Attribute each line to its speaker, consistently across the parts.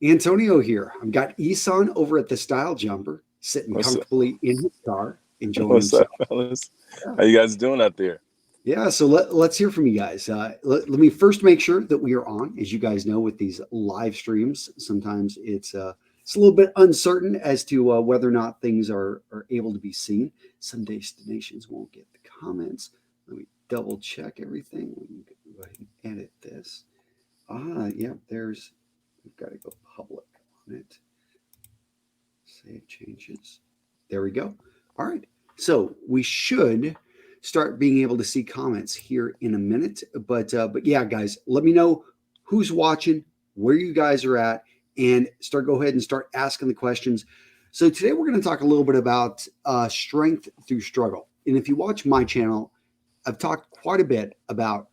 Speaker 1: Antonio here. I've got Isan over at the StyleJumper, sitting
Speaker 2: What's up?
Speaker 1: comfortably in his car, enjoying
Speaker 2: What's up,
Speaker 1: himself.
Speaker 2: fellas?
Speaker 1: Yeah.
Speaker 2: How you guys doing out there?
Speaker 1: Yeah, so let's hear from you guys. Let me first make sure that we are on. As you guys know, with these live streams, sometimes it's a little bit uncertain as to whether or not things are able to be seen. Some destinations won't get the comments. Let me double check everything. We can go ahead and edit this. Yeah, we've got to go public on it. Save changes. There we go. All right. So we should start being able to see comments here in a minute. But yeah, guys, let me know who's watching, where you guys are at, and go ahead and start asking the questions. So today we're going to talk a little bit about strength through struggle. And if you watch my channel, I've talked quite a bit about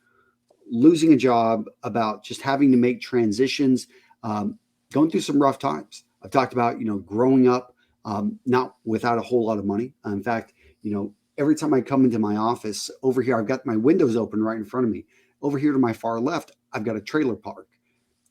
Speaker 1: losing a job, about just having to make transitions, going through some rough times. I've talked about, growing up, not without a whole lot of money. In fact, every time I come into my office over here, I've got my windows open right in front of me. Over here to my far left, I've got a trailer park.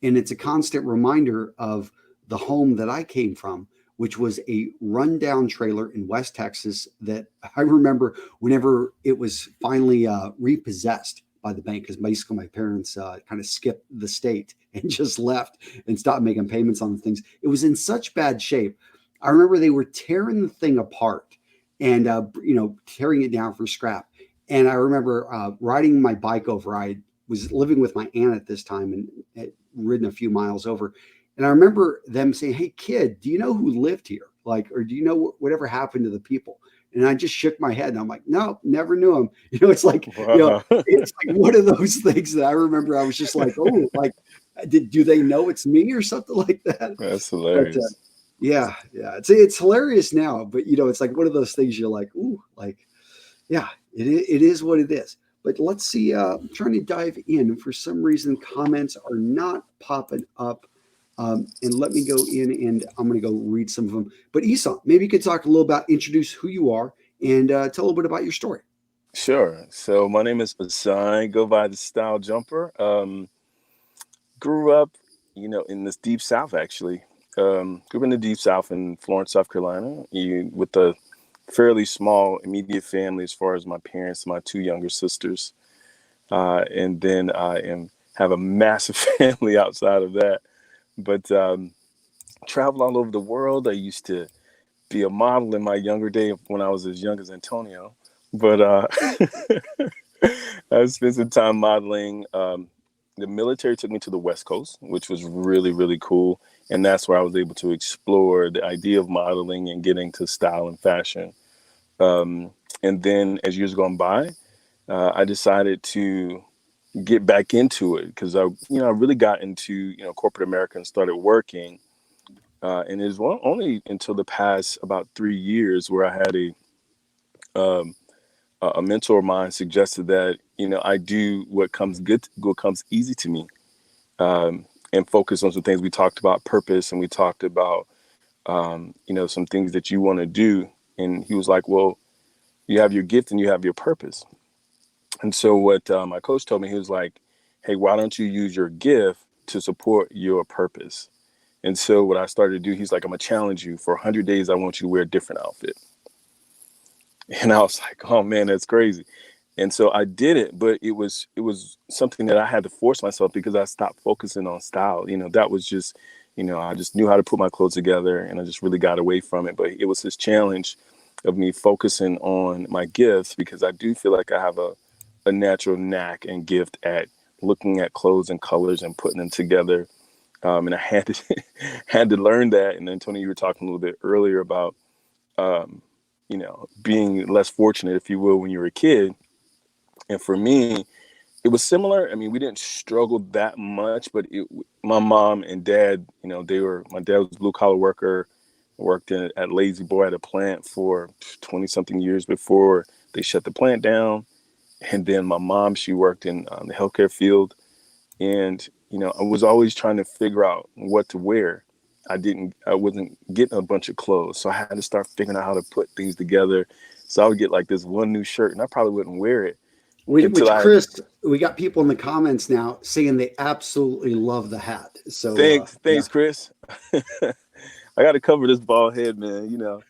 Speaker 1: And it's a constant reminder of the home that I came from, which was a rundown trailer in West Texas that I remember whenever it was finally repossessed by the bank, because basically my parents kind of skipped the state and just left and stopped making payments on the things. It was in such bad shape. I remember they were tearing the thing apart and tearing it down for scrap. And I remember riding my bike over. I was living with my aunt at this time and had ridden a few miles over. And I remember them saying, "Hey, kid, do you know who lived here? Like, or do you know whatever happened to the people?" And I just shook my head and I'm like, "No, never knew him." It's like,
Speaker 2: Wow,
Speaker 1: it's like one of those things that I remember I was just like, "Oh, like, do they know it's me or something like that?"
Speaker 2: that's
Speaker 1: But
Speaker 2: hilarious.
Speaker 1: yeah, it's hilarious now. But it's like one of those things you're like, "Ooh, like, yeah, it is what it is." But let's see. I'm trying to dive in. For some reason, comments are not popping up. And let me go in and I'm going to go read some of them. But Esau, maybe you could talk a little about, introduce who you are and tell a little bit about your story.
Speaker 2: Sure. So my name is Asai. Go by the Style Jumper. Grew up, in this deep South actually. Grew up in the deep South in Florence, South Carolina. With a fairly small immediate family as far as my parents, my two younger sisters, and then have a massive family outside of that. But traveled all over the world. I used to be a model in my younger day when I was as young as Antonio. But I spent some time modeling. The military took me to the West Coast, which was really, really cool. And that's where I was able to explore the idea of modeling and getting to style and fashion. And then as years gone by, I decided to get back into it because I really got into, corporate America and started working. And it was only until the past about 3 years where I had um, a mentor of mine suggested that I do what comes easy to me, and focus on some things. We talked about purpose, and we talked about some things that you want to do. And he was like, "Well, you have your gift and you have your purpose." And so what my coach told me, he was like, "Hey, why don't you use your gift to support your purpose?" And so what I started to do, he's like, "I'm gonna challenge you for 100 days. I want you to wear a different outfit." And I was like, "Oh man, that's crazy." And so I did it, but it was something that I had to force myself because I stopped focusing on style. That was just, I just knew how to put my clothes together, and I just really got away from it. But it was this challenge of me focusing on my gifts because I do feel like I have a natural knack and gift at looking at clothes and colors and putting them together. And I had to had to learn that. And then Tony, you were talking a little bit earlier about being less fortunate, if you will, when you were a kid. And for me, it was similar. I mean, we didn't struggle that much, but my mom and dad, my dad was a blue collar worker, worked at Lazy Boy at a plant for 20 something years before they shut the plant down. And then my mom, she worked in the healthcare field. And, I was always trying to figure out what to wear. I wasn't getting a bunch of clothes. So I had to start figuring out how to put things together. So I would get like this one new shirt and I probably wouldn't wear it until
Speaker 1: Which
Speaker 2: I
Speaker 1: Chris, we got people in the comments now saying they absolutely love the hat. So
Speaker 2: thanks,
Speaker 1: yeah,
Speaker 2: Chris. I got to cover this bald head, man. You know.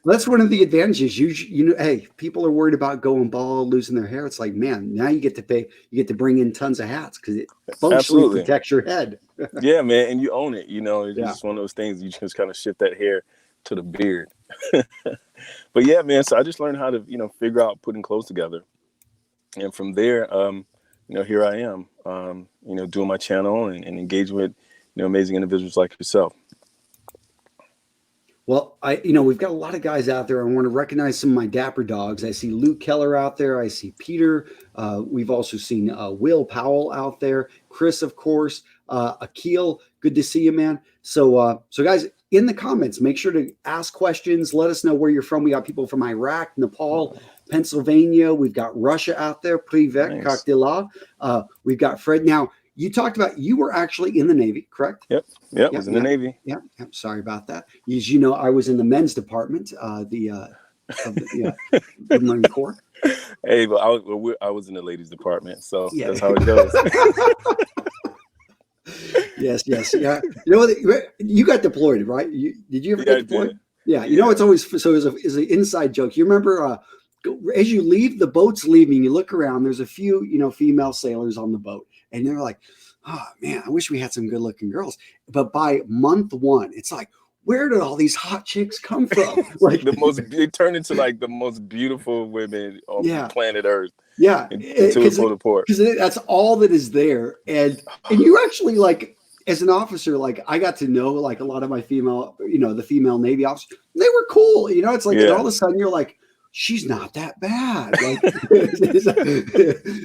Speaker 1: That's one of the advantages. You know, hey, people are worried about going bald, losing their hair. It's like, man, now you get to pay, you get to bring in tons of hats because it functionally
Speaker 2: Absolutely.
Speaker 1: protects your head.
Speaker 2: Yeah, man, and you own it. You know, it's
Speaker 1: Yeah.
Speaker 2: just one of those things. You just kind of shift that hair to the beard. But yeah, man. So I just learned how to, figure out putting clothes together, and from there, here I am, doing my channel and engaging with, amazing individuals like yourself.
Speaker 1: Well, we've got a lot of guys out there. I want to recognize some of my dapper dogs. I see Luke Keller out there. I see Peter. We've also seen Will Powell out there. Chris, of course. Akil, good to see you, man. So guys, in the comments, make sure to ask questions. Let us know where you're from. We got people from Iraq, Nepal, Pennsylvania. We've got Russia out there. Privet,
Speaker 2: Nice.
Speaker 1: Kakdila. We've got Fred. Now, you talked about you were actually in the Navy, correct?
Speaker 2: Yep. Was in the Navy.
Speaker 1: Yeah. Sorry about that. As you know, I was in the men's department, of the Marine Corps.
Speaker 2: Hey, but I was in the ladies department, so
Speaker 1: Yeah.
Speaker 2: that's how it goes.
Speaker 1: Yes. Yeah. You know, you got deployed, right? Did you ever get deployed?
Speaker 2: Did.
Speaker 1: Yeah. You know, it's always so as an inside joke. You remember as you leave, the boat's leaving, you look around, there's a few, female sailors on the boat, and they're like, oh man, I wish we had some good looking girls. But by month one, it's like, where did all these hot chicks come from? Like
Speaker 2: they turned into like the most beautiful women on planet Earth.
Speaker 1: Yeah.
Speaker 2: Until it pulled a port.
Speaker 1: Because that's all that is there. And you actually, like, as an officer, like, I got to know like a lot of my female, the female Navy officers. They were cool. It's like, and all of a sudden you're like, she's not that bad. Like,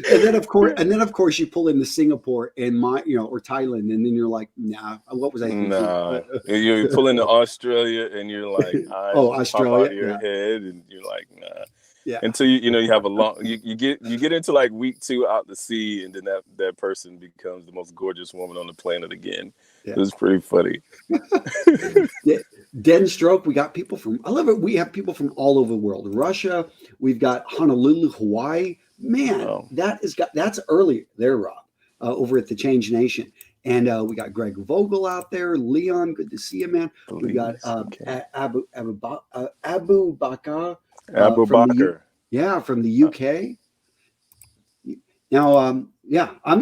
Speaker 1: and then of course you pull into Singapore and or Thailand, and then you're like, nah, what was I thinking?
Speaker 2: Nah, you pull into Australia and you're like,
Speaker 1: Australia,
Speaker 2: pop out of your head, and you're like, nah. Yeah. Until you have a long, you get into like week 2 out to sea, and then that person becomes the most gorgeous woman on the planet again. Yeah. It was pretty funny.
Speaker 1: Den Stroke, we got people from, I love it. We have people from all over the world. Russia, we've got Honolulu, Hawaii. Man, that's early there, Rob, over at the Change Nation. And we got Greg Vogel out there. Leon, good to see you, man. We got Abu Bakr. From the UK. Now, I'm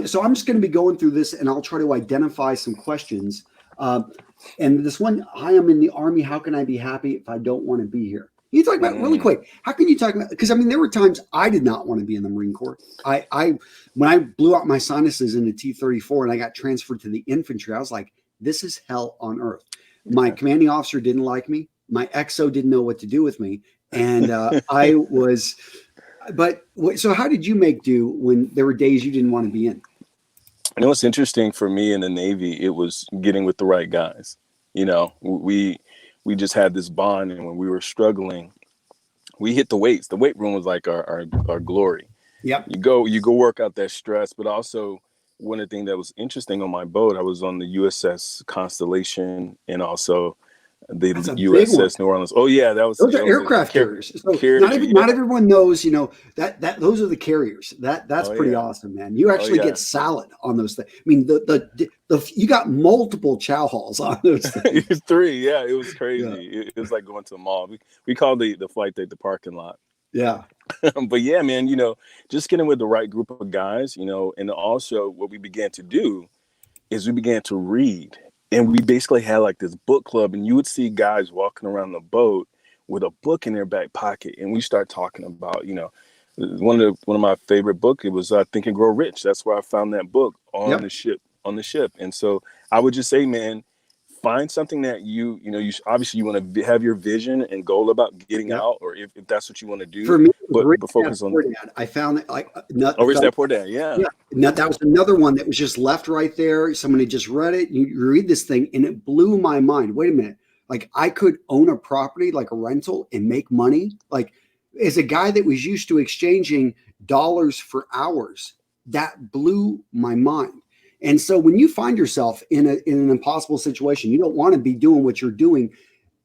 Speaker 1: just going to be going through this, and I'll try to identify some questions. And this one, hi, I'm in the Army. How can I be happy if I don't want to be here? You talk about really quick. How can you talk about? Because there were times I did not want to be in the Marine Corps. When I blew out my sinuses in the T-34 and I got transferred to the infantry, I was like, this is hell on earth. My commanding officer didn't like me. My XO didn't know what to do with me. And so how did you make do when there were days you didn't want to be in?
Speaker 2: You know what's interesting for me in the Navy, it was getting with the right guys. We just had this bond, and when we were struggling, we hit the weights. The weight room was like our glory.
Speaker 1: Yep.
Speaker 2: You go work out that stress, but also one of the things that was interesting on my boat, I was on the USS Constellation and also the USS New Orleans. Oh yeah, those
Speaker 1: are aircraft carriers. So not everyone knows, that those are the carriers. That's pretty awesome, man. You actually get salad on those things. I mean, you got multiple chow halls on those things.
Speaker 2: 3, yeah, it was crazy. Yeah. It was like going to the mall. We called the flight deck the parking lot.
Speaker 1: Yeah.
Speaker 2: But yeah, man, just getting with the right group of guys, and also what we began to do is we began to read. And we basically had like this book club, and you would see guys walking around the boat with a book in their back pocket. And we start talking about, one of my favorite books, it was Think and Grow Rich. That's where I found that book on the ship. And so I would just say, man, find something that you obviously you want to have your vision and goal about getting out, or if that's what you want to do.
Speaker 1: For me,
Speaker 2: but focus on.
Speaker 1: I found that
Speaker 2: Rich Dad Poor Dad, yeah.
Speaker 1: Now, that was another one that was just left right there. Somebody just read it. You read this thing, and it blew my mind. Wait a minute, like I could own a property like a rental and make money. Like as a guy that was used to exchanging dollars for hours, that blew my mind. And so when you find yourself in an impossible situation, you don't want to be doing what you're doing,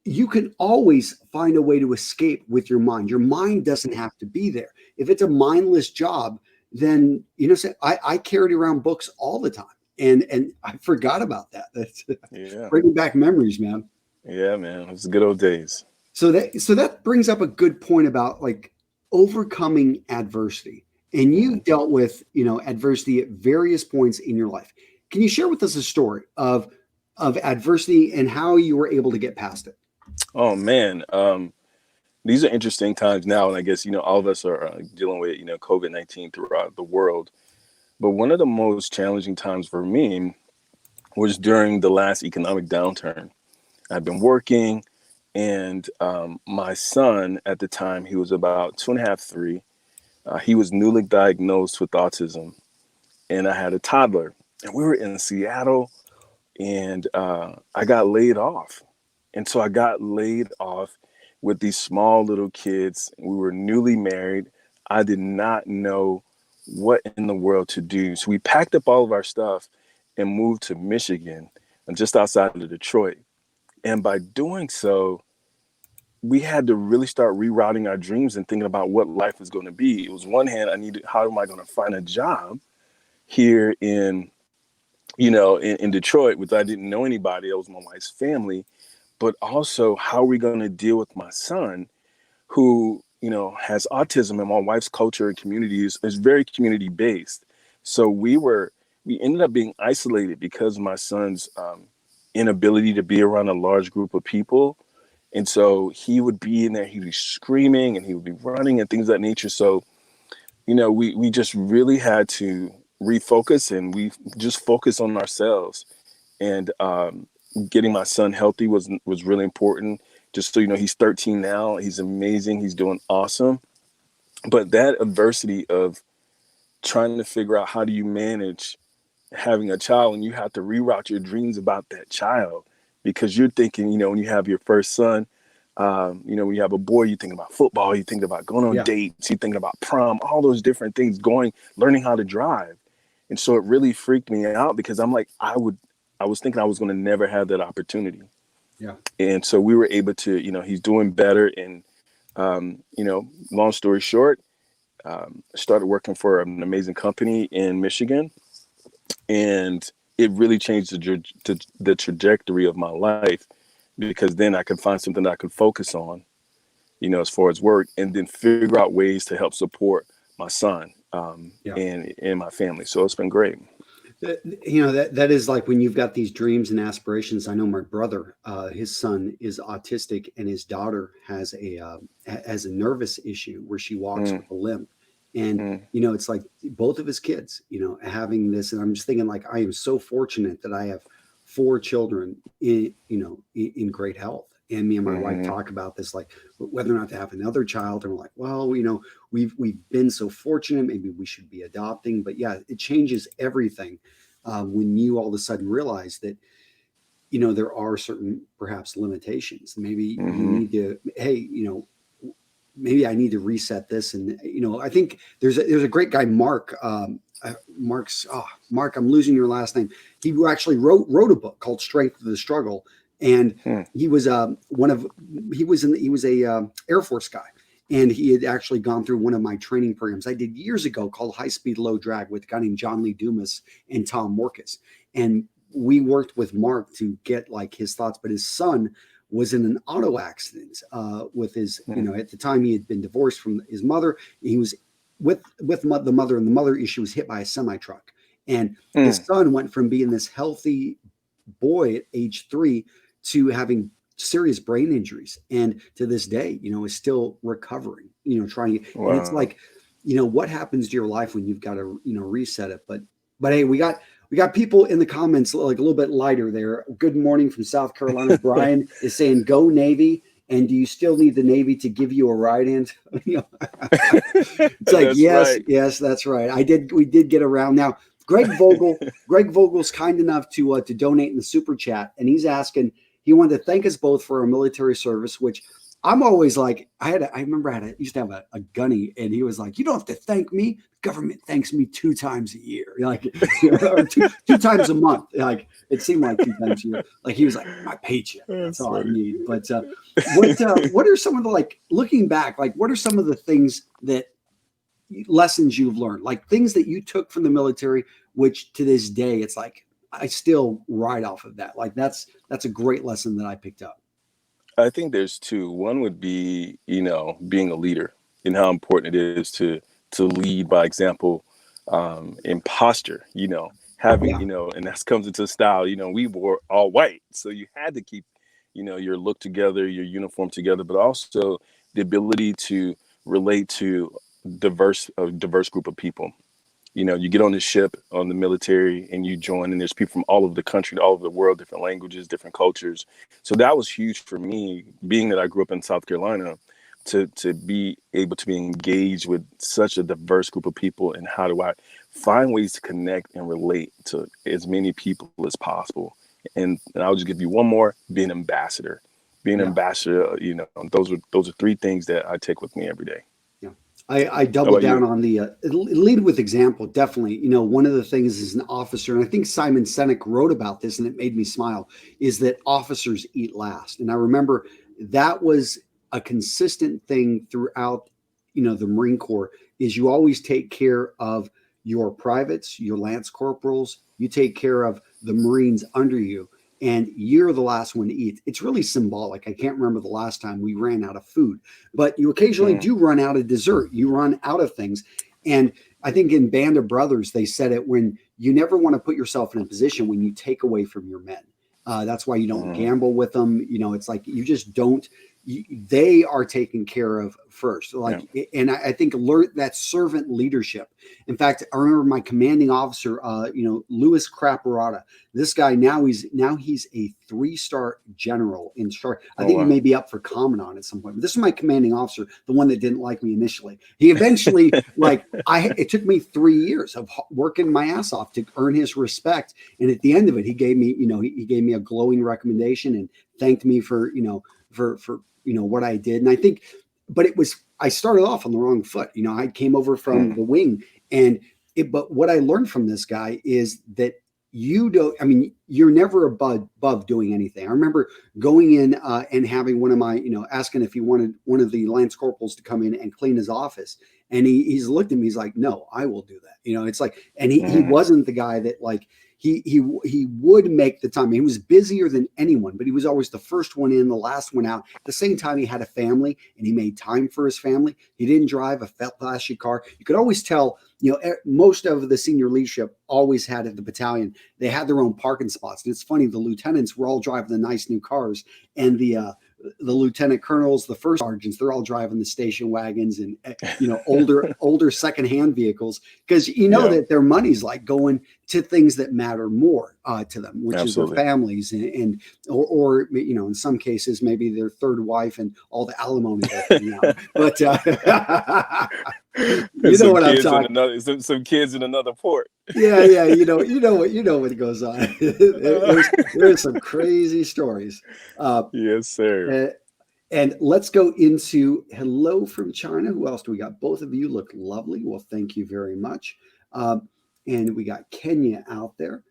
Speaker 1: you can always find a way to escape with your mind. Your mind doesn't have to be there. If it's a mindless job, then, I carried around books all the time. And I forgot about that. That's
Speaker 2: Yeah.
Speaker 1: bringing back memories, man.
Speaker 2: Yeah, man. It was the good old days.
Speaker 1: So that brings up a good point about like overcoming adversity. And
Speaker 2: Mm-hmm.
Speaker 1: you dealt with, adversity at various points in your life. Can you share with us a story of adversity and how you were able to get past it?
Speaker 2: Oh man, these are interesting times now, and I guess all of us are dealing with COVID-19 throughout the world. But one of the most challenging times for me was during the last economic downturn. I've been working, and my son at the time, he was about 2.5, 3. He was newly diagnosed with autism, and I had a toddler, and we were in Seattle, and I got laid off. And so I got laid off with these small little kids. We were newly married. I did not know what in the world to do. So we packed up all of our stuff and moved to Michigan and just outside of Detroit. And by doing so, we had to really start rerouting our dreams and thinking about what life was going to be. It was one hand, how am I going to find a job here in Detroit, which I didn't know anybody. That was my wife's family. But also, how are we going to deal with my son who, has autism, and my wife's culture and community is very community based. So we ended up being isolated because of my son's inability to be around a large group of people. And so he would be in there, he'd be screaming and he would be running and things of that nature. So, we just really had to refocus, and we just focus on ourselves. And getting my son healthy was really important. Just so he's 13 now. He's amazing. He's doing awesome. But that adversity of trying to figure out how do you manage having a child, and you have to reroute your dreams about that child, because you're thinking, when you have your first son, when you have a boy, you think about football, you think about going on
Speaker 1: Yeah.
Speaker 2: dates, you think about prom, all those different things, learning how to drive. And so it really freaked me out, because I'm like, I was thinking I was going to never have that opportunity.
Speaker 1: Yeah.
Speaker 2: And so we were able to, he's doing better. And, long story short, started working for an amazing company in Michigan. And it really changed the trajectory of my life, because then I could find something that I could focus on, as far as work, and then figure out ways to help support my son
Speaker 1: Yeah.
Speaker 2: and my family. So it's been great.
Speaker 1: That is like when you've got these dreams and aspirations. I know my brother, his son is autistic, and his daughter has a nervous issue where she walks
Speaker 2: Mm,
Speaker 1: with a limp. And
Speaker 2: mm,
Speaker 1: it's like both of his kids, having this. And I'm just thinking, like, I am so fortunate that I have 4 children in great health. And me and my wife
Speaker 2: mm,
Speaker 1: talk about this, like whether or not to have another child. And we're like, well, we've been so fortunate. Maybe we should be adopting. But yeah, it changes everything when you all of a sudden realize that there are certain perhaps limitations. Maybe you
Speaker 2: mm,
Speaker 1: need to, hey, maybe I need to reset this. And I think there's a great guy, Mark. Mark, I'm losing your last name. He actually wrote a book called Strength of the Struggle, and
Speaker 2: mm,
Speaker 1: he was he was a Air Force guy, and he had actually gone through one of my training programs I did years ago called High Speed Low Drag with a guy named John Lee Dumas and Tom Morcus, and we worked with Mark to get like his thoughts. But his son was in an auto accident with his,
Speaker 2: mm,
Speaker 1: at the time he had been divorced from his mother. He was with the mother, and the mother issue was hit by a semi truck. And his
Speaker 2: mm.
Speaker 1: son went from being this healthy boy at age 3 to having serious brain injuries. And to this day, is still recovering, trying. And it's
Speaker 2: Wow.
Speaker 1: like, what happens to your life when you've got to, reset it. But hey, we got people in the comments like a little bit lighter there. Good morning from South Carolina. Brian is saying, "Go Navy." And do you still need the Navy to give you a ride in? It's like,
Speaker 2: That's
Speaker 1: yes,
Speaker 2: right.
Speaker 1: yes, that's right. We did get around. Now, Greg Vogel's kind enough to donate in the super chat, and he's asking. He wanted to thank us both for our military service, which I'm always like, I remember used to have a gunny, and he was like, "You don't have to thank me. The government thanks me 2 times a year, like or two times a month." Like it seemed like 2 times a year. Like he was like, "My paycheck. That's
Speaker 2: That's
Speaker 1: all I
Speaker 2: funny.
Speaker 1: need." But what are some of the, like, looking back, like what are some of the things that lessons you've learned, like things that you took from the military, which to this day, it's like, I still ride off of that. Like that's a great lesson that I picked up.
Speaker 2: I think there's two. One would be, being a leader and how important it is to lead by example, and posture, having,
Speaker 1: Yeah.
Speaker 2: and that comes into style. We wore all white, so you had to keep, your look together, your uniform together, but also the ability to relate to a diverse group of people. You get on the ship on the military and you join, and there's people from all over the country, all over the world, different languages, different cultures. So that was huge for me, being that I grew up in South Carolina, to be able to be engaged with such a diverse group of people. And how do I find ways to connect and relate to as many people as possible? And I'll just give you one more: be an ambassador. Being an
Speaker 1: Yeah.
Speaker 2: ambassador, those are three things that I take with me every day.
Speaker 1: Yeah. I
Speaker 2: How
Speaker 1: double
Speaker 2: about
Speaker 1: down
Speaker 2: you?
Speaker 1: on the lead with example. Definitely. One of the things as an officer, and I think Simon Sinek wrote about this and it made me smile, is that officers eat last. And I remember that was a consistent thing throughout, the Marine Corps, is you always take care of your privates, your lance corporals, you take care of the Marines under you, and you're the last one to eat. It's really symbolic. I can't remember the last time we ran out of food, but you occasionally
Speaker 2: Mm,
Speaker 1: do run out of dessert. You run out of things. And I think in Band of Brothers, they said it, when you never want to put yourself in a position when you take away from your men. That's why you don't
Speaker 2: mm,
Speaker 1: gamble with them. It's like you just don't. They are taken care of first.
Speaker 2: yeah.
Speaker 1: Like, and I think learn that servant leadership. In fact, I remember my commanding officer, Louis Craparata. This guy he's a 3-star general in char. I
Speaker 2: Oh
Speaker 1: think he
Speaker 2: wow.
Speaker 1: may be up for commandant at some point. But this is my commanding officer, the one that didn't like me initially. He eventually, it took me 3 years of working my ass off to earn his respect. And at the end of it, he gave me, he gave me a glowing recommendation and thanked me for, for what I did. And I think, but I started off on the wrong foot. I came over from
Speaker 2: Mm,
Speaker 1: the wing, and but what I learned from this guy is that you don't, I mean, you're never above doing anything. I remember going in and having one of my, asking if he wanted one of the lance corporals to come in and clean his office. And he's looked at me, he's like, no, I will do that. It's like, and he
Speaker 2: mm,
Speaker 1: wasn't the guy that like, he would make the time. He was busier than anyone, but he was always the first one in, the last one out. At the same time, he had a family and he made time for his family. He didn't drive a flashy car. You could always tell, most of the senior leadership always had at the battalion, they had their own parking spots. And it's funny, the lieutenants were all driving the nice new cars, and the lieutenant colonels, the first sergeants, they're all driving the station wagons and older secondhand vehicles, because
Speaker 2: yeah.
Speaker 1: that their money's like going to things that matter more to them, which is their
Speaker 2: Absolutely.
Speaker 1: families or in some cases maybe their third wife and all the alimony they're paying out. But
Speaker 2: And
Speaker 1: you know
Speaker 2: some
Speaker 1: what I'm
Speaker 2: kids in
Speaker 1: talking.
Speaker 2: another some kids in another port.
Speaker 1: Yeah, what goes on. There's some crazy stories. Uh,
Speaker 2: Yes, sir.
Speaker 1: uh, and let's go into hello from China. Who else do we got? Both of you look lovely. Well, thank you very much. And we got Kenya out there.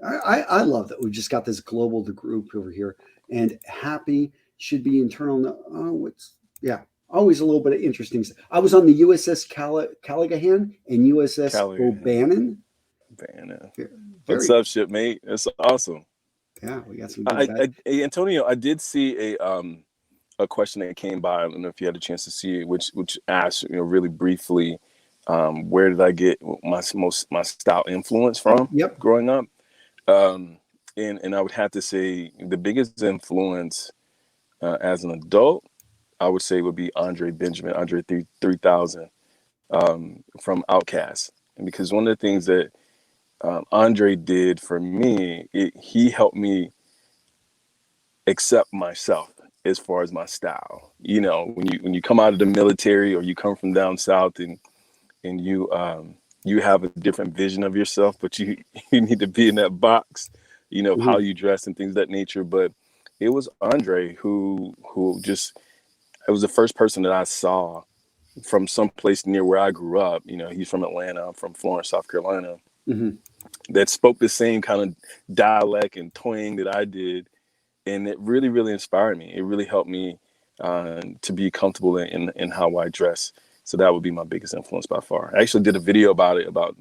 Speaker 1: I love that we just got this global group over here. And happy should be internal. Oh, what's yeah. Always a little bit of interesting stuff. I was on the USS Callaghan and USS
Speaker 2: Callahan.
Speaker 1: O'Bannon.
Speaker 2: Vanna. What's
Speaker 1: Very,
Speaker 2: up, shipmate? That's awesome.
Speaker 1: yeah, we got some good guys.
Speaker 2: Antonio, I did see a question that came by. I don't know if you had a chance to see it, which asked, really briefly, where did I get my style influence from
Speaker 1: Yep.
Speaker 2: growing up? Um, and I would have to say the biggest influence as an adult, I would say, would be Andre Benjamin, Andre 3000, from Outkast. And because one of the things that Andre did for me, he helped me accept myself as far as my style. When you come out of the military or you come from down south, and you have a different vision of yourself, but you you need to be in that box, of how
Speaker 1: Mhm.
Speaker 2: you dress and things of that nature. But it was Andre who just, it was the first person that I saw from someplace near where I grew up. He's from Atlanta, I'm from Florence, South Carolina,
Speaker 1: Mhm.
Speaker 2: that spoke the same kind of dialect and twang that I did. And it really, really inspired me. It really helped me to be comfortable in how I dress. So that would be my biggest influence by far. I actually did a video about it, about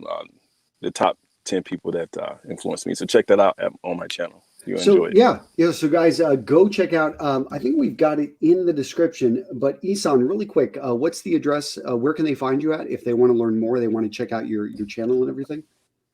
Speaker 2: the top 10 people that influenced me. So check that out on my channel. You'll
Speaker 1: So
Speaker 2: enjoy it.
Speaker 1: yeah. So guys, go check out. I think we've got it in the description. But Isan, really quick, what's the address? Where can they find you at if they want to learn more? They want to check out your channel and everything.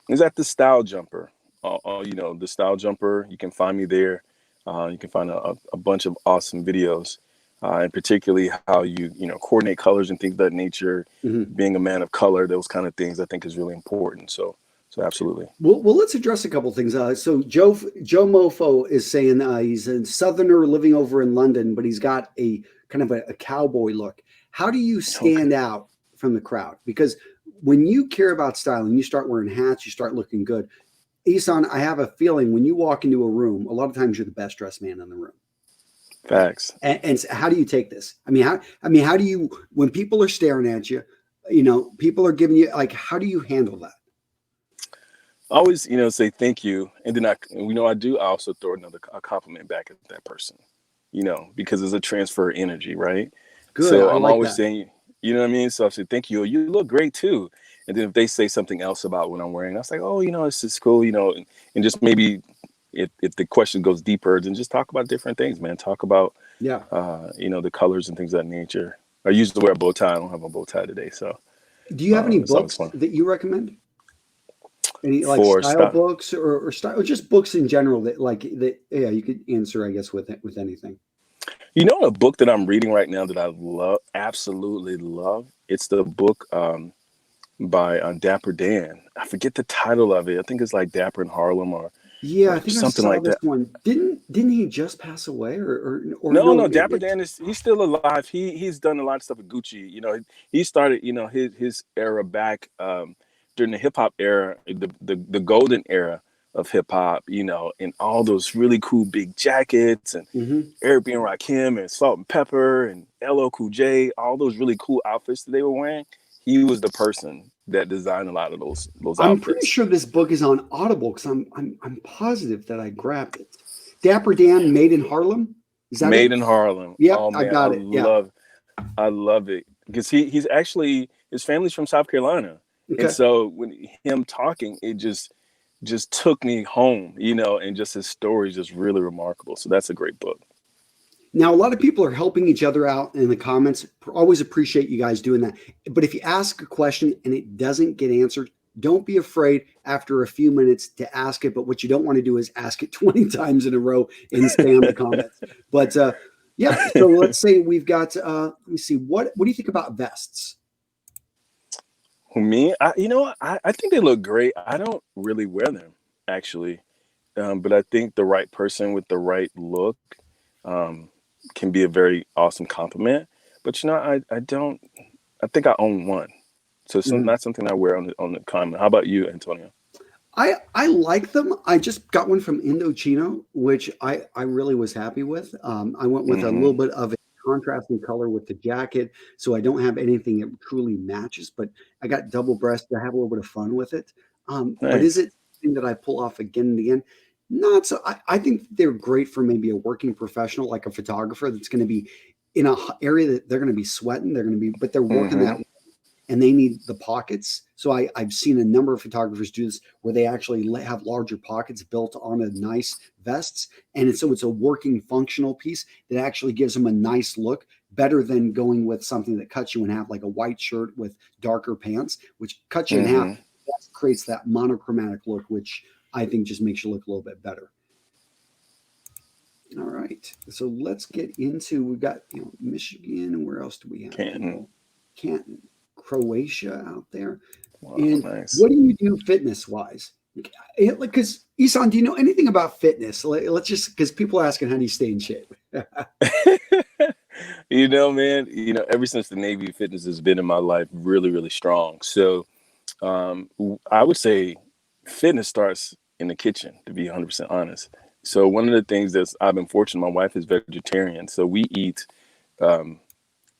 Speaker 2: It's at the StyleJumper. The StyleJumper. You can find me there. You can find a bunch of awesome videos, and particularly how you coordinate colors and things of that nature.
Speaker 1: Mm-hmm.
Speaker 2: Being a man of color, those kind of things I think is really important. So absolutely.
Speaker 1: Well, let's address a couple things. So Joe Mofo is saying he's a Southerner living over in London, but he's got a kind of a cowboy look. How do you stand out from the crowd? Because when you care about styling, you start wearing hats, you start looking good. Isan, I have a feeling when you walk into a room, a lot of times you're the best dressed man in the room.
Speaker 2: Facts.
Speaker 1: And so how do you take this? How do you, when people are staring at you, people are giving you, like, how do you handle that?
Speaker 2: I always, say thank you. And then I do also throw a compliment back at that person, because it's a transfer of energy, right?
Speaker 1: Good.
Speaker 2: So
Speaker 1: I
Speaker 2: I'm
Speaker 1: like
Speaker 2: always
Speaker 1: that.
Speaker 2: saying, you know what I mean? So I say, thank you. You look great too. And then if they say something else about what I'm wearing, I was like, oh, it's just cool, and just maybe if the question goes deeper, then just talk about different things, man. Talk about, the colors and things of that nature. I usually wear a bow tie. I don't have a bow tie today. So
Speaker 1: do you have any
Speaker 2: it's always
Speaker 1: books
Speaker 2: fun.
Speaker 1: that you recommend? Any like
Speaker 2: For
Speaker 1: style
Speaker 2: style.
Speaker 1: books or style, or just books in general that yeah, you could answer, I guess, with anything.
Speaker 2: A book that I'm reading right now that I love, absolutely love. It's the book by Dapper Dan. I forget the title of it. I think it's like Dapper in Harlem or
Speaker 1: Yeah, I think I
Speaker 2: something
Speaker 1: saw
Speaker 2: like
Speaker 1: this
Speaker 2: that.
Speaker 1: one. Didn't he just pass away or
Speaker 2: No,
Speaker 1: no?
Speaker 2: no, Dapper Dan he's still alive. He's done a lot of stuff with Gucci. He started his era back during the hip hop era, the golden era of hip hop. And all those really cool big jackets and
Speaker 1: Mm-hmm.
Speaker 2: Eric B. and Rakim and Salt and Pepper and LL Cool J, all those really cool outfits that they were wearing. He was the person that designed a lot of those
Speaker 1: I'm pretty
Speaker 2: outfits.
Speaker 1: sure this book is on Audible because I'm positive that I grabbed it. Dapper Dan, Made in Harlem. Is that
Speaker 2: Made
Speaker 1: it?
Speaker 2: in Harlem.
Speaker 1: Yep,
Speaker 2: Oh
Speaker 1: I
Speaker 2: man,
Speaker 1: got it. Yeah.
Speaker 2: I love it because he's actually, his family's from South Carolina, and
Speaker 1: Okay.
Speaker 2: so when him talking, it just took me home, and just his story is just really remarkable. So that's a great book.
Speaker 1: Now, a lot of people are helping each other out in the comments. Always appreciate you guys doing that. But if you ask a question and it doesn't get answered, don't be afraid after a few minutes to ask it. But what you don't want to do is ask it 20 times in a row and spam the comments. But yeah, so let's say we've got, let me see, what do you think about vests?
Speaker 2: Me, I think they look great. I don't really wear them actually, but I think the right person with the right look um, can be a very awesome compliment. But I don't. I think I own one, so it's
Speaker 1: Mhm.
Speaker 2: not something I wear on the comment. How about you, Antonio?
Speaker 1: I like them. I just got one from Indochino, which I really was happy with. I went with a little
Speaker 2: Hmm.
Speaker 1: bit of a contrasting color with the jacket, so I don't have anything that truly matches. But I got double breasted. I have a little bit of fun with it. But is
Speaker 2: Nice.
Speaker 1: it something that I pull off again and again? Not so. I think they're great for maybe a working professional, like a photographer, that's going to be in a area that they're going to be sweating. They're going to be, but they're working
Speaker 2: Hmm.
Speaker 1: that and they need the pockets. So I've seen a number of photographers do this where they actually have larger pockets built on a nice vests. And so it's a working functional piece that actually gives them a nice look, better than going with something that cuts you in half, like a white shirt with darker pants, which cuts you in half.
Speaker 2: Hmm.
Speaker 1: That creates that monochromatic look, which I think just makes you look a little bit better. All right. So let's get into, we've got, Michigan. Where else do we have
Speaker 2: Canton.
Speaker 1: people? Canton, Croatia out there.
Speaker 2: Wow,
Speaker 1: And
Speaker 2: nice.
Speaker 1: what do you do fitness wise? Because Isan, do you know anything about fitness? Let's just, because people are asking, how do you stay in shape?
Speaker 2: Man, ever since the Navy, fitness has been in my life really, really strong. So I would say fitness starts in the kitchen, to be 100% honest. So one of the things that I've been fortunate, my wife is vegetarian, so we eat, um,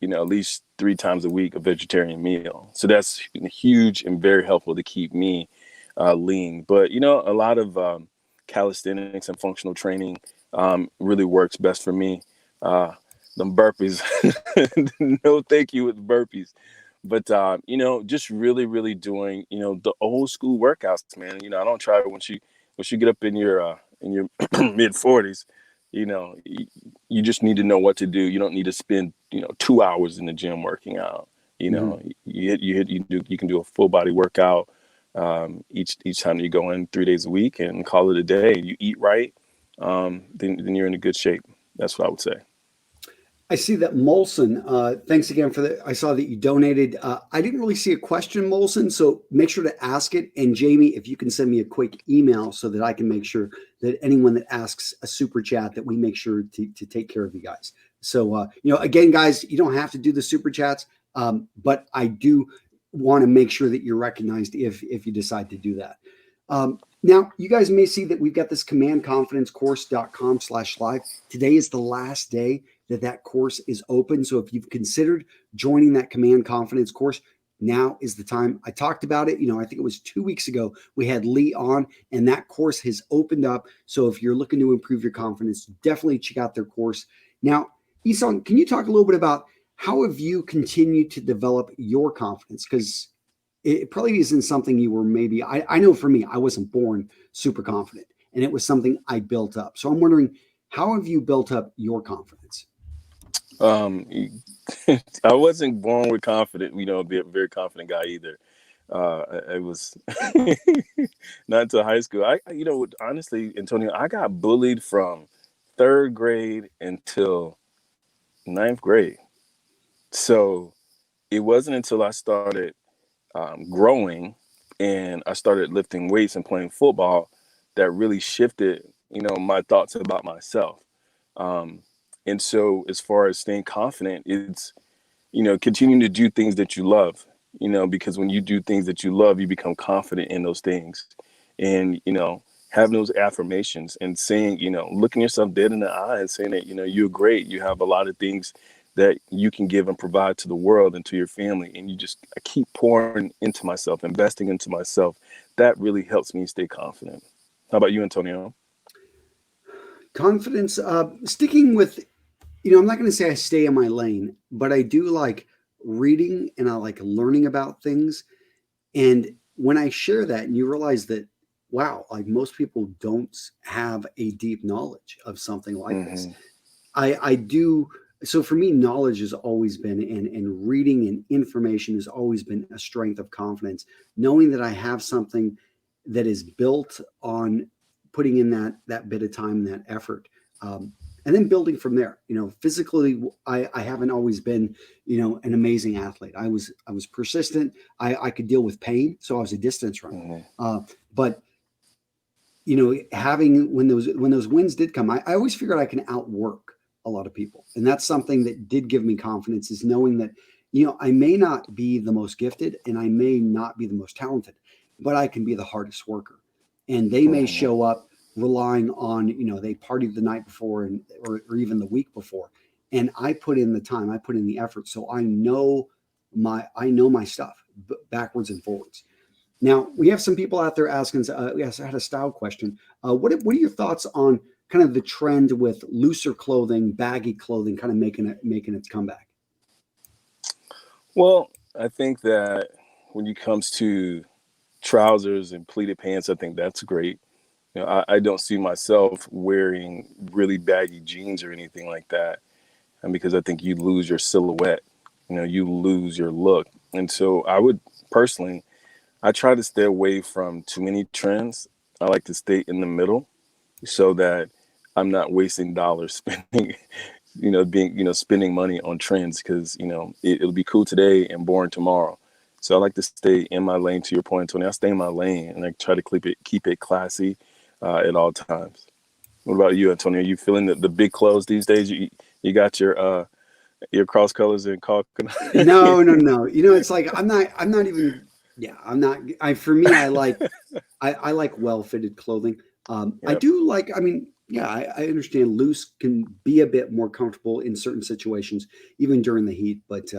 Speaker 2: at least 3 times a week a vegetarian meal. So that's huge and very helpful to keep me lean. But a lot of calisthenics and functional training really works best for me. Uh, them burpees, no, thank you with burpees. But just really, really doing, the old school workouts, man. I don't try once you get up in your mid 40s, you just need to know what to do. You don't need to spend 2 hours in the gym working out.
Speaker 1: Mhm.
Speaker 2: You can do a full body workout each time you go in 3 days a week and call it a day. You eat right, then you're in a good shape. That's what I would say.
Speaker 1: I see that Molson. Thanks again for that. I saw that you donated. I didn't really see a question, Molson, so make sure to ask it. And Jamie, if you can send me a quick email so that I can make sure that anyone that asks a super chat, that we make sure to take care of you guys. So again, guys, you don't have to do the super chats, but I do want to make sure that you're recognized if you decide to do that. Now, you guys may see that we've got this commandconfidencecourse.com/live. Today is the last day that course is open. So if you've considered joining that Command Confidence course, now is the time. I talked about it. I think it was 2 weeks ago, we had Lee on, and that course has opened up. So if you're looking to improve your confidence, definitely check out their course. Now, Isan, can you talk a little bit about how have you continued to develop your confidence? Because it probably isn't something you were maybe, I know for me, I wasn't born super confident, and it was something I built up. So I'm wondering, how have you built up your confidence?
Speaker 2: Um, I wasn't born with confident, be a very confident guy either. I was not until high school. Honestly, Antonio, I got bullied from third grade until ninth grade. So it wasn't until I started growing and I started lifting weights and playing football that really shifted, my thoughts about myself. Um, and so as far as staying confident, it's, continuing to do things that you love, because when you do things that you love, you become confident in those things. And, having those affirmations and saying, looking yourself dead in the eye and saying that, you're great. You have a lot of things that you can give and provide to the world and to your family. And I keep pouring into myself, investing into myself. That really helps me stay confident. How about you, Antonio?
Speaker 1: Confidence, sticking with, I'm not going to say I stay in my lane, but I do like reading and I like learning about things. And when I share that and you realize that, wow, like most people don't have a deep knowledge of something like this.
Speaker 2: Hmm.
Speaker 1: I do. So for me, knowledge has always been, and reading and information has always been a strength of confidence. Knowing that I have something that is built on putting in that bit of time and that effort, and then building from there. Physically, I haven't always been, an amazing athlete. I was persistent. I could deal with pain, so I was a distance runner.
Speaker 2: Hmm.
Speaker 1: But having when those wins did come, I always figured I can outwork a lot of people, and that's something that did give me confidence, is knowing that I may not be the most gifted and I may not be the most talented, but I can be the hardest worker, and they may
Speaker 2: Hmm.
Speaker 1: show up relying on they partied the night before or even the week before, and I put in the time, I put in the effort, so I know my stuff backwards and forwards. Now, we have some people out there asking, yes, I had a style question. What are your thoughts on kind of the trend with looser clothing, baggy clothing, kind of making its comeback?
Speaker 2: Well, I think that when it comes to trousers and pleated pants, I think that's great. I don't see myself wearing really baggy jeans or anything like that. And because I think you lose your silhouette, you lose your look. And so I would personally, I try to stay away from too many trends. I like to stay in the middle so that I'm not wasting dollars spending, spending money on trends because, it'll be cool today and boring tomorrow. So I like to stay in my lane. To your point, Tony, I stay in my lane and I try to keep it classy at all times. What about you, Antonio? Are you feeling the big clothes these days? You got your cross colors and caulking.
Speaker 1: No, no, no. It's like I'm not even. Yeah, I'm not. For me, I like well-fitted clothing. I
Speaker 2: Yep.
Speaker 1: do like. I mean, yeah, I understand loose can be a bit more comfortable in certain situations, even during the heat. But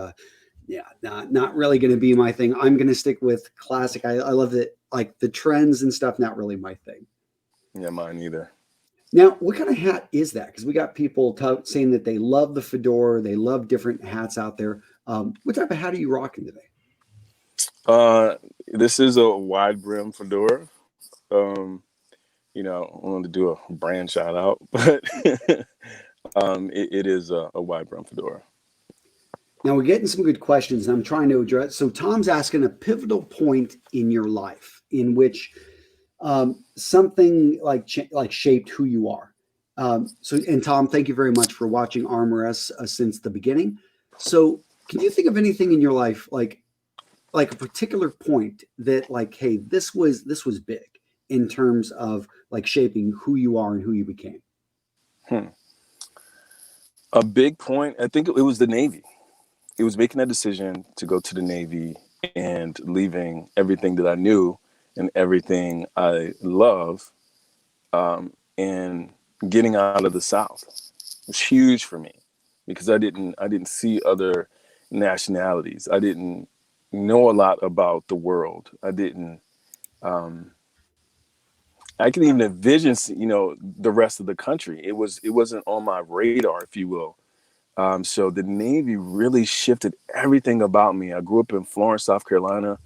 Speaker 1: yeah, not really going to be my thing. I'm going to stick with classic. I love it. Like the trends and stuff, not really my thing.
Speaker 2: Yeah, mine either.
Speaker 1: Now, what kind of hat is that? Because we got people saying that they love the fedora, they love different hats out there. What type of hat are you rocking today?
Speaker 2: This is a wide brim fedora. Um, I wanted to do a brand shout out, but it is a wide brim fedora.
Speaker 1: Now we're getting some good questions, and I'm trying to address. So Tom's asking a pivotal point in your life in which something like shaped who you are. And Tom, thank you very much for watching RMRS since the beginning. So, can you think of anything in your life like a particular point that like, hey, this was big in terms of like shaping who you are and who you became?
Speaker 2: Hmm. A big point, I think it was the Navy. It was making that decision to go to the Navy and leaving everything that I knew and everything I love, and getting out of the South. It was huge for me because I didn't see other nationalities. I didn't know a lot about the world. Um, I could even envision, the rest of the country. It wasn't on my radar, if you will. So the Navy really shifted everything about me. I grew up in Florence, South Carolina.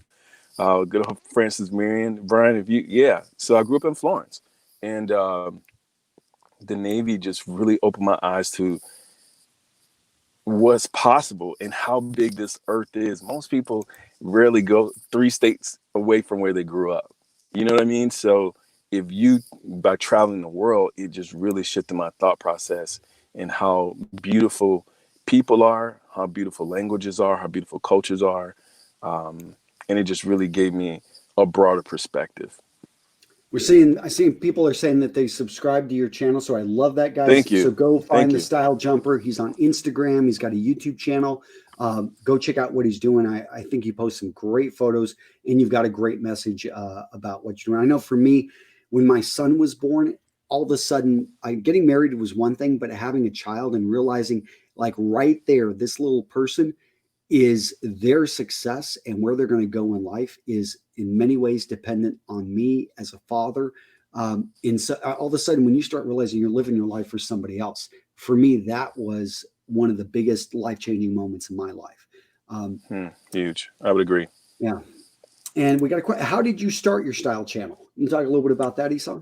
Speaker 2: Good old Francis Marion, Brian. Yeah. So I grew up in Florence, and the Navy just really opened my eyes to what's possible and how big this earth is. Most people rarely go 3 states away from where they grew up. You know what I mean? So by traveling the world, it just really shifted my thought process and how beautiful people are, how beautiful languages are, how beautiful cultures are. And it just really gave me a broader perspective.
Speaker 1: I see people are saying that they subscribe to your channel. So I love that,
Speaker 2: Thank
Speaker 1: guys. So
Speaker 2: you.
Speaker 1: go
Speaker 2: Thank
Speaker 1: find the
Speaker 2: you.
Speaker 1: Style Jumper. He's on Instagram. He's got a YouTube channel. Go check out what he's doing. I think he posts some great photos, and you've got a great message about what you're doing. I know for me, when my son was born, all of a sudden, getting married was one thing, but having a child and realizing, like right there, this little person is their success and where they're going to go in life is in many ways dependent on me as a father. And so all of a sudden, when you start realizing you're living your life for somebody else, for me, that was one of the biggest life changing moments in my life. Um,
Speaker 2: Huge. I would agree.
Speaker 1: yeah. And we got a question. How did you start your style channel? Can you talk a little bit about that, Esau?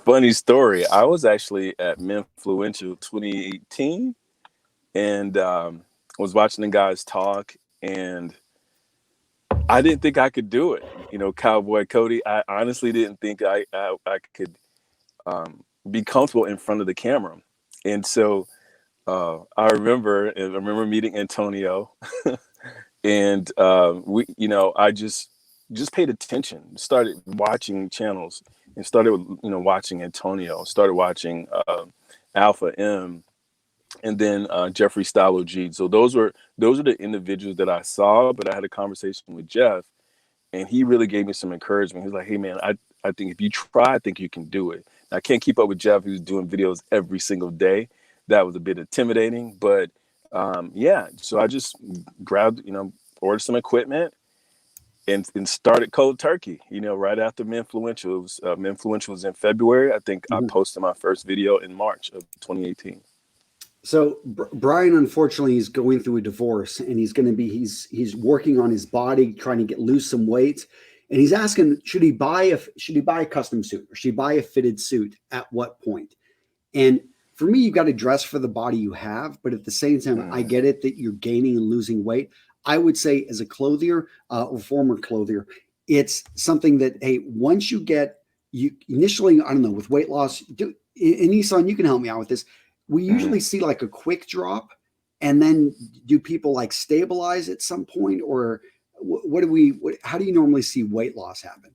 Speaker 2: Funny story. I was actually at Menfluential 2018, and was watching the guys talk, and I didn't think I could do it. Cowboy Cody. I honestly didn't think I could be comfortable in front of the camera, and so I remember meeting Antonio, and I just paid attention, started watching channels, and started watching Antonio, started watching Alpha M, and then Jeffrey Stallo G. So those are the individuals that I saw. But I had a conversation with Jeff, and he really gave me some encouragement. He's like, "Hey man, I think if you try, I think you can do it." I can't keep up with Jeff, who's doing videos every single day. That was a bit intimidating, but yeah. So I just grabbed, ordered some equipment, and started cold turkey. Right after Menfluential. It was Menfluential was in February. I think I
Speaker 1: Mhm.
Speaker 2: posted my first video in March of 2018.
Speaker 1: So Brian, unfortunately, is going through a divorce, and he's working on his body, trying to lose some weight, and he's asking, should he buy a custom suit or should he buy a fitted suit? At what point? And for me, you've got to dress for the body you have, but at the same time, I
Speaker 2: Mm.
Speaker 1: get it that you're gaining and losing weight. I would say, as a clothier or former clothier, it's something that, hey, once you initially, I don't know, with weight loss, and Nissan, you can help me out with this. We
Speaker 2: Mhm.
Speaker 1: usually see like a quick drop, and then do people like stabilize at some point, or how do you normally see weight loss happen?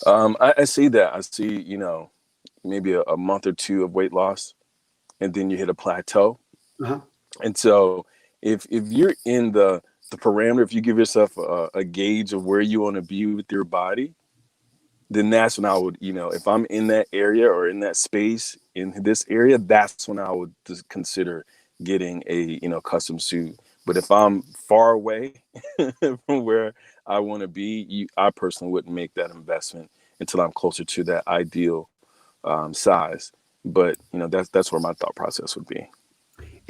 Speaker 2: I see that. I see, maybe a month or two of weight loss, and then you hit a plateau.
Speaker 1: Uh-huh.
Speaker 2: And so if you're in the parameter, if you give yourself a gauge of where you want to be with your body, then that's when I would, if I'm in that area or in that space in this area, that's when I would just consider getting a, custom suit. But if I'm far away from where I want to be, I personally wouldn't make that investment until I'm closer to that ideal size. But that's where my thought process would be.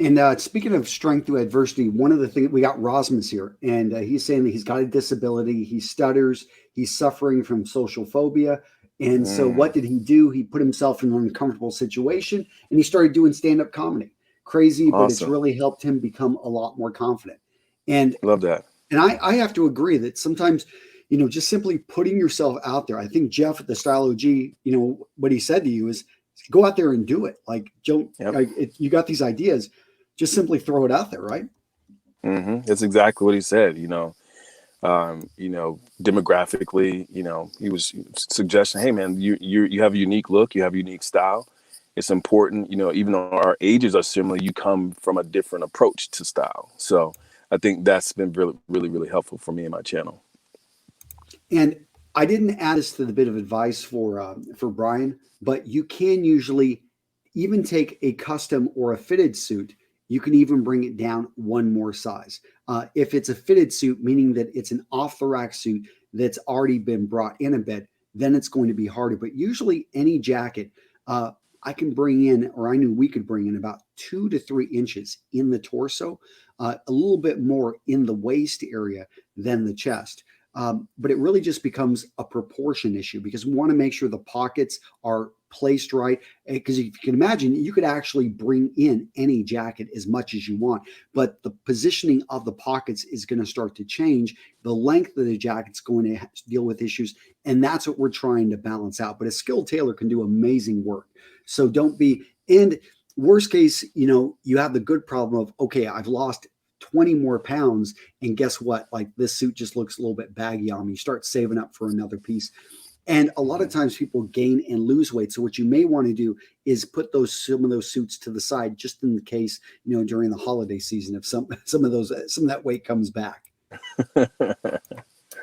Speaker 1: And speaking of strength through adversity, one of the things we got Rosmus here, and he's saying that he's got a disability, he stutters, he's suffering from social phobia. And so, what
Speaker 2: Mm,
Speaker 1: did he do? He put himself in an uncomfortable situation and he started doing stand up comedy. Crazy, but it's
Speaker 2: awesome.
Speaker 1: really helped him become a lot more confident. And
Speaker 2: Love that.
Speaker 1: I have to agree that sometimes, just simply putting yourself out there. I think Jeff at the Style OG, what he said to you is go out there and do it. Like, don't,
Speaker 2: Yep.
Speaker 1: like, you got these ideas, just simply throw it out there, right?
Speaker 2: That's exactly what he said. Demographically, he was suggesting, hey man, you have a unique look, you have a unique style. It's important, even though our ages are similar, you come from a different approach to style. So I think that's been really, really, really helpful for me and my channel.
Speaker 1: And I didn't add this to the bit of advice for Brian, but you can usually even take a custom or a fitted suit. You can even bring it down one more size. If it's a fitted suit, meaning that it's an off the rack suit that's already been brought in a bit, then it's going to be harder. But usually, any jacket, I can bring in, or I knew we could bring in about 2 to 3 inches in the torso, a little bit more in the waist area than the chest. But it really just becomes a proportion issue because we want to make sure the pockets are placed right. Because if you can imagine, you could actually bring in any jacket as much as you want, but the positioning of the pockets is going to start to change. The length of the jacket's going to deal with issues, and that's what we're trying to balance out. But a skilled tailor can do amazing work. So don't be, and worst case, you have the good problem of, okay, I've lost 20 more pounds. And guess what? Like, this suit just looks a little bit baggy on me. You start saving up for another piece. And a lot of
Speaker 2: Mhm.
Speaker 1: times people gain and lose weight. So what you may want to do is put some of those suits to the side, just in the case, during the holiday season, if some of that weight comes back.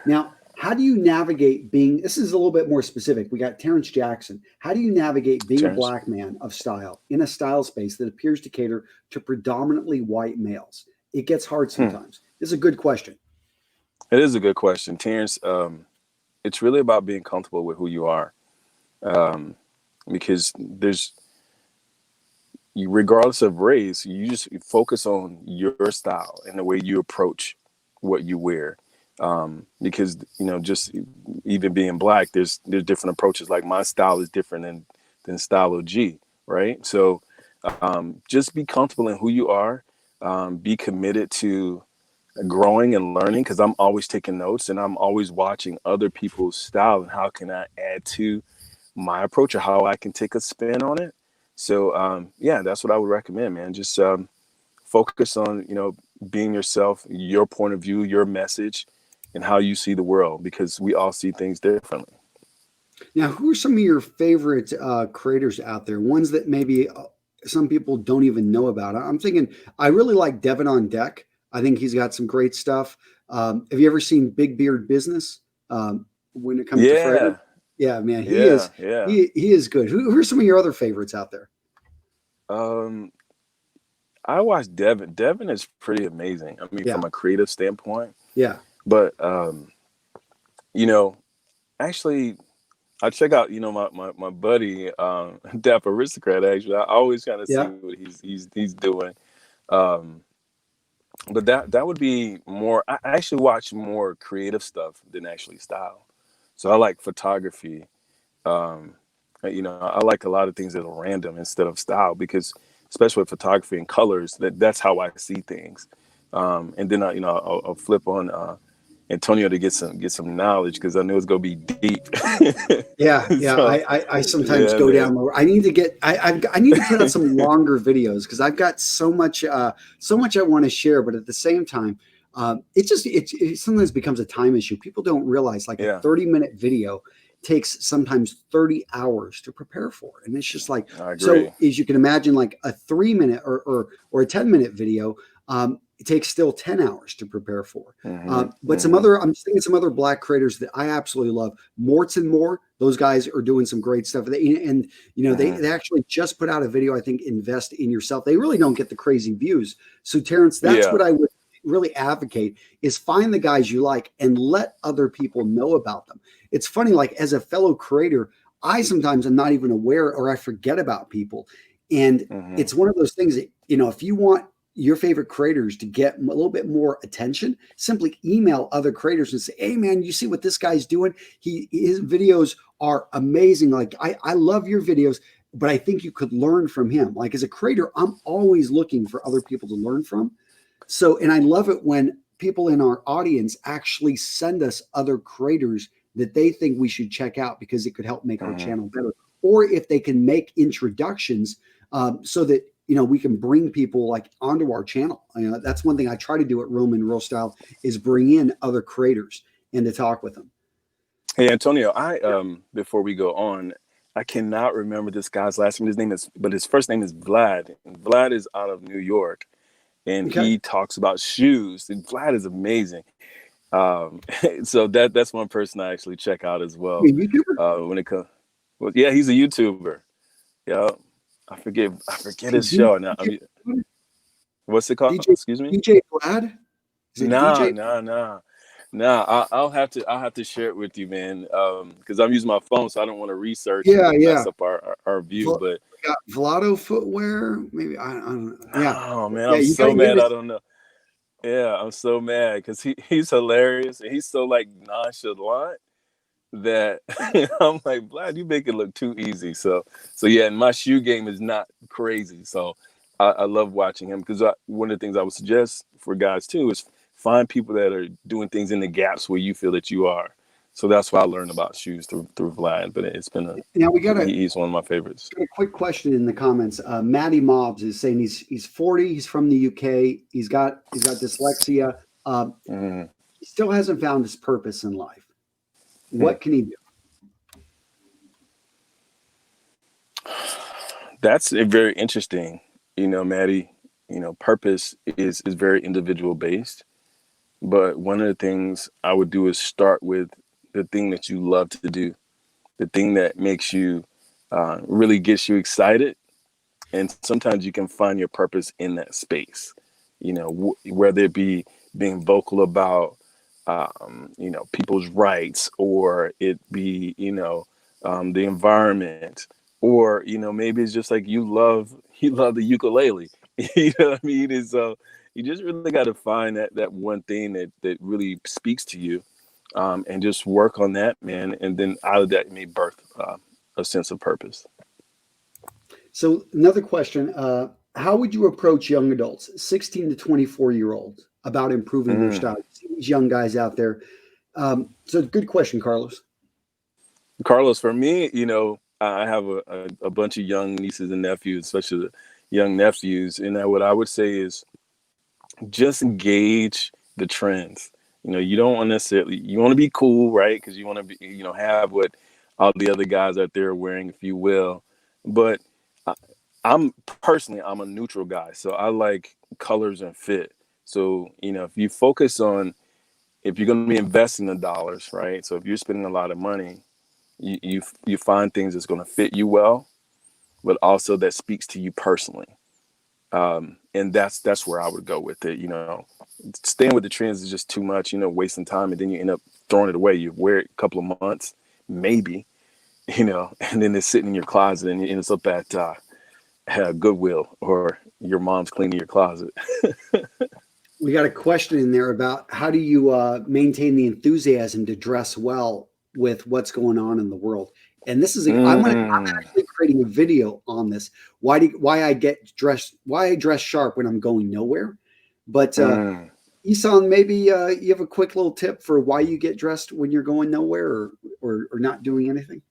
Speaker 1: Now, how do you navigate being, this is a little bit more specific. We got Terrence Jackson. How do you navigate being a
Speaker 2: Terrence.
Speaker 1: black man of style in a style space that appears to cater to predominantly white males? It gets hard
Speaker 2: Hmm.
Speaker 1: sometimes. This is a good question.
Speaker 2: It is a good question, Terrence. It's really about being comfortable with who you are, um, because regardless of race, you just focus on your style and the way you approach what you wear. Because just even being black, there's different approaches. Like, my style is different than Style OG, right? So just be comfortable in who you are. Be committed to growing and learning, because I'm always taking notes and I'm always watching other people's style and how can I add to my approach or how I can take a spin on it. So yeah, that's what I would recommend, man. Just focus on being yourself, your point of view, your message, and how you see the world, because we all see things differently.
Speaker 1: Now, who are some of your favorite creators out there? Ones that maybe some people don't even know about. I'm thinking I really like Devin on Deck. I think he's got some great stuff. Have you ever seen Big Beard Business? When it comes to fragrance,
Speaker 2: Yeah,
Speaker 1: yeah, man, he
Speaker 2: yeah,
Speaker 1: is
Speaker 2: yeah.
Speaker 1: he is good. Who are some of your other favorites out there?
Speaker 2: um I watched Devin is pretty amazing, I mean,
Speaker 1: Yeah,
Speaker 2: from a creative standpoint.
Speaker 1: yeah,
Speaker 2: But you know actually, I check out, my buddy, Dap Aristocrat. Actually, I always kind of see
Speaker 1: yeah.
Speaker 2: what he's doing. Um, but that would be more. I actually watch more creative stuff than actually style. So I like photography. Um, I like a lot of things that are random instead of style, because especially with photography and colors, that's how I see things. And then I'll flip on Antonio to get some knowledge, because I know it's gonna be deep.
Speaker 1: Yeah, yeah.
Speaker 2: So
Speaker 1: I sometimes
Speaker 2: yeah,
Speaker 1: go down
Speaker 2: man.
Speaker 1: the. I need to get. I need to put out some longer videos because I've got so much I want to share. But at the same time, it sometimes becomes a time issue. People don't realize like a
Speaker 2: Yeah,
Speaker 1: 30-minute video takes sometimes 30 hours to prepare for, and it's just like
Speaker 2: I
Speaker 1: so.
Speaker 2: agree.
Speaker 1: As you can imagine, like a 3 minute or a 10-minute video. It takes still 10 hours to prepare for.
Speaker 2: Hmm.
Speaker 1: But
Speaker 2: Hmm.
Speaker 1: I'm just thinking some other black creators that I absolutely love. Morts and More, those guys are doing some great stuff. And
Speaker 2: Hmm.
Speaker 1: they actually just put out a video, I think, Invest in Yourself. They really don't get the crazy views. So Terrence, that's
Speaker 2: Yeah.
Speaker 1: what I would really advocate is find the guys you like and let other people know about them. It's funny, like as a fellow creator, I sometimes am not even aware or I forget about people. And
Speaker 2: Hmm.
Speaker 1: it's one of those things that if you want your favorite creators to get a little bit more attention, simply email other creators and say, hey man, you see what this guy's doing? His videos are amazing. Like I love your videos, but I think you could learn from him. Like as a creator, I'm always looking for other people to learn from. So, and I love it when people in our audience actually send us other creators that they think we should check out because it could help make our channel better. Or if they can make introductions so that, we can bring people like onto our channel. That's one thing I try to do at Roman Real Style is bring in other creators and to talk with them.
Speaker 2: Hey, Antonio, before we go on, I cannot remember this guy's last name. But his first name is Vlad. And Vlad is out of New York. And
Speaker 1: Okay.
Speaker 2: he talks about shoes. And Vlad is amazing. So that's one person I actually check out as well.
Speaker 1: YouTuber?
Speaker 2: When it comes, well, yeah, he's a YouTuber. Yeah, I forget his show now. What's it called? Excuse me.
Speaker 1: DJ Vlad? Is it DJ?
Speaker 2: Nah. I'll have to share it with you, man. Because I'm using my phone, so I don't want to research
Speaker 1: Yeah,
Speaker 2: and
Speaker 1: yeah.
Speaker 2: mess up our view. But
Speaker 1: got Vlado footwear, maybe I don't know. Yeah.
Speaker 2: Oh man,
Speaker 1: Yeah,
Speaker 2: I'm so mad. I don't know. Yeah, I'm so mad because he's hilarious and he's so like nonchalant that I'm like, Vlad, you make it look too easy. So yeah, and my shoe game is not crazy. So I love watching him because one of the things I would suggest for guys too is find people that are doing things in the gaps where you feel that you are. So that's why I learned about shoes through Vlad. But it's been he's one of my favorites.
Speaker 1: A quick question in the comments. Matty Mobs is saying he's 40. He's from the UK. He's got dyslexia. He still hasn't found his purpose in life. What can he do?
Speaker 2: That's very interesting. Maddie, purpose is very individual based. But one of the things I would do is start with the thing that you love to do, the thing that makes you really gets you excited. And sometimes you can find your purpose in that space, whether it be being vocal about, people's rights, or it be, the environment, or, maybe it's just like you love the ukulele. You know what I mean? And so you just really got to find that one thing that really speaks to you, and just work on that, man. And then out of that, you may birth a sense of purpose.
Speaker 1: So another question, how would you approach young adults, 16 to 24-year-olds, about improving their style? These young guys out there. So good question, Carlos.
Speaker 2: Carlos, for me, I have a bunch of young nieces and nephews, especially the young nephews. And what I would say is just engage the trends. You don't want you want to be cool, right? Because you want to be, have what all the other guys out there are wearing, if you will. But I'm a neutral guy. So I like colors and fit. So, if you focus on, if you're going to be investing the dollars, right? So if you're spending a lot of money, you find things that's going to fit you well, but also that speaks to you personally. And that's where I would go with it. Staying with the trends is just too much, wasting time, and then you end up throwing it away. You wear it a couple of months, maybe, and then it's sitting in your closet and it ends up at Goodwill, or your mom's cleaning your closet.
Speaker 1: We got a question in there about how do you maintain the enthusiasm to dress well with what's going on in the world. And this is I'm actually creating a video on this. Why I dress sharp when I'm going nowhere. But Isan, maybe you have a quick little tip for why you get dressed when you're going nowhere or not doing anything.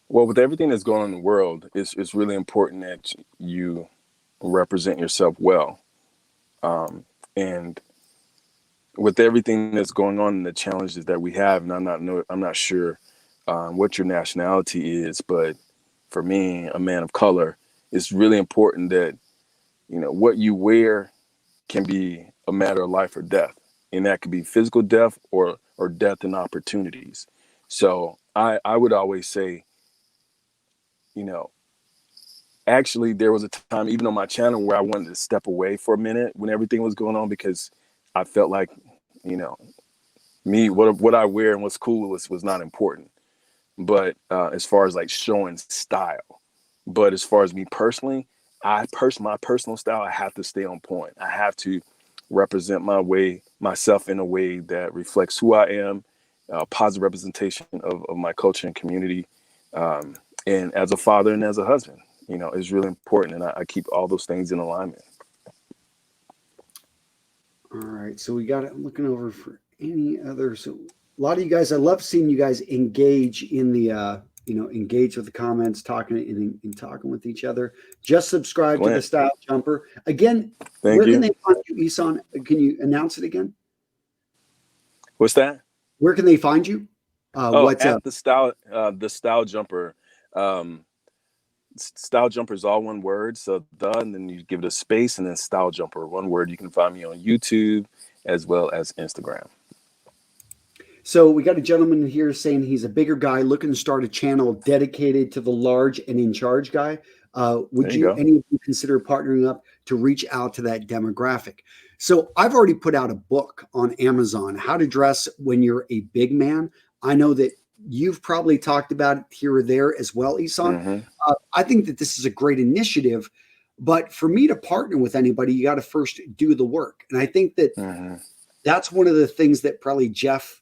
Speaker 2: Well, with everything that's going on in the world, it's really important that you represent yourself well. And with everything that's going on and the challenges that we have, and I'm not sure what your nationality is, but for me, a man of color, it's really important that, what you wear can be a matter of life or death. And that could be physical death or death and opportunities. So I would always say, actually, there was a time, even on my channel, where I wanted to step away for a minute when everything was going on, because I felt like, me, what I wear and what's cool was not important. But as far as like showing style, but as far as me personally, my personal style, I have to stay on point. I have to represent myself in a way that reflects who I am, positive representation of my culture and community. And as a father and as a husband, is really important. And I keep all those things in alignment.
Speaker 1: All right. So we got it. I'm looking over for any other. So a lot of you guys, I love seeing you guys engage in the, engage with the comments, talking and talking with each other. Just subscribe to the StyleJumper. Again, where can they find you, Isan? Can you announce it again?
Speaker 2: What's that?
Speaker 1: Where can they find you?
Speaker 2: What's at the StyleJumper. StyleJumper is all one word. So and then you give it a space and then StyleJumper, one word. You can find me on YouTube as well as Instagram.
Speaker 1: So we got a gentleman here saying he's a bigger guy looking to start a channel dedicated to the large and in charge guy. Would any of you consider partnering up to reach out to that demographic? So I've already put out a book on Amazon, How to Dress When You're a Big Man. I know that you've probably talked about it here or there as well, Isan.
Speaker 2: Mm-hmm.
Speaker 1: I think that this is a great initiative, but for me to partner with anybody, you got to first do the work. And I think that that's one of the things that probably Jeff,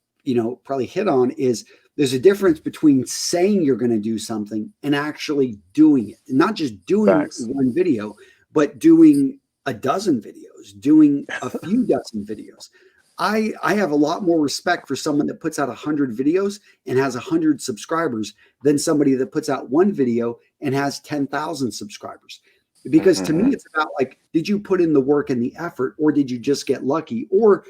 Speaker 1: probably hit on is there's a difference between saying you're going to do something and actually doing it. And not just doing one video, but doing a dozen videos, doing a few dozen videos. I have a lot more respect for someone that puts out 100 videos and has 100 subscribers than somebody that puts out one video and has 10,000 subscribers. Because to me, it's about like, did you put in the work and the effort, or did you just get lucky, or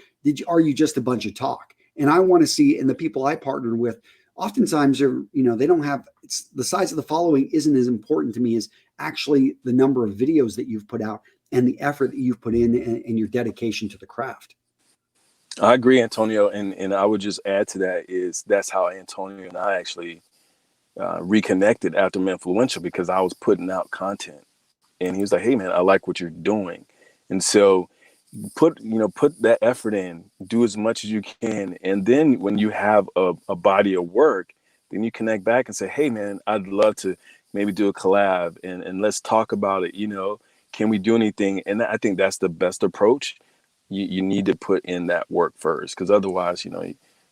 Speaker 1: are you just a bunch of talk? And I want to see, and the people I partner with, oftentimes are, they don't have, it's the size of the following isn't as important to me as actually the number of videos that you've put out and the effort that you've put in and your dedication to the craft.
Speaker 2: I agree, Antonio. And I would just add to that that's how Antonio and I actually reconnected after Influential, because I was putting out content and he was like, hey man, I like what you're doing. And so put that effort in, do as much as you can. And then when you have a body of work, then you connect back and say, hey man, I'd love to maybe do a collab and let's talk about it. Can we do anything? And I think that's the best approach. You need to put in that work first, because otherwise,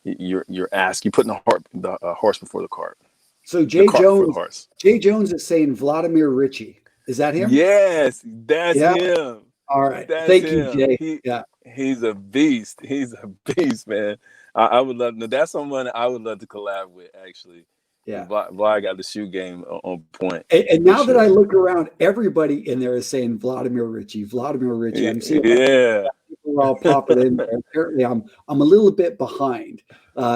Speaker 2: you're putting the horse before the cart.
Speaker 1: So Jay Jones is saying Vladimir Ritchie. Is that him?
Speaker 2: Yes, that's him.
Speaker 1: All right. Thank you, Jay.
Speaker 2: He's a beast. He's a beast, man. I would love to. That's someone I would love to collab with, actually.
Speaker 1: Yeah.
Speaker 2: Vlad got the shoe game on point.
Speaker 1: And now that I look around, everybody in there is saying Vladimir Ritchie. I'm seeing people are all popping in there. Apparently, I'm a little bit behind.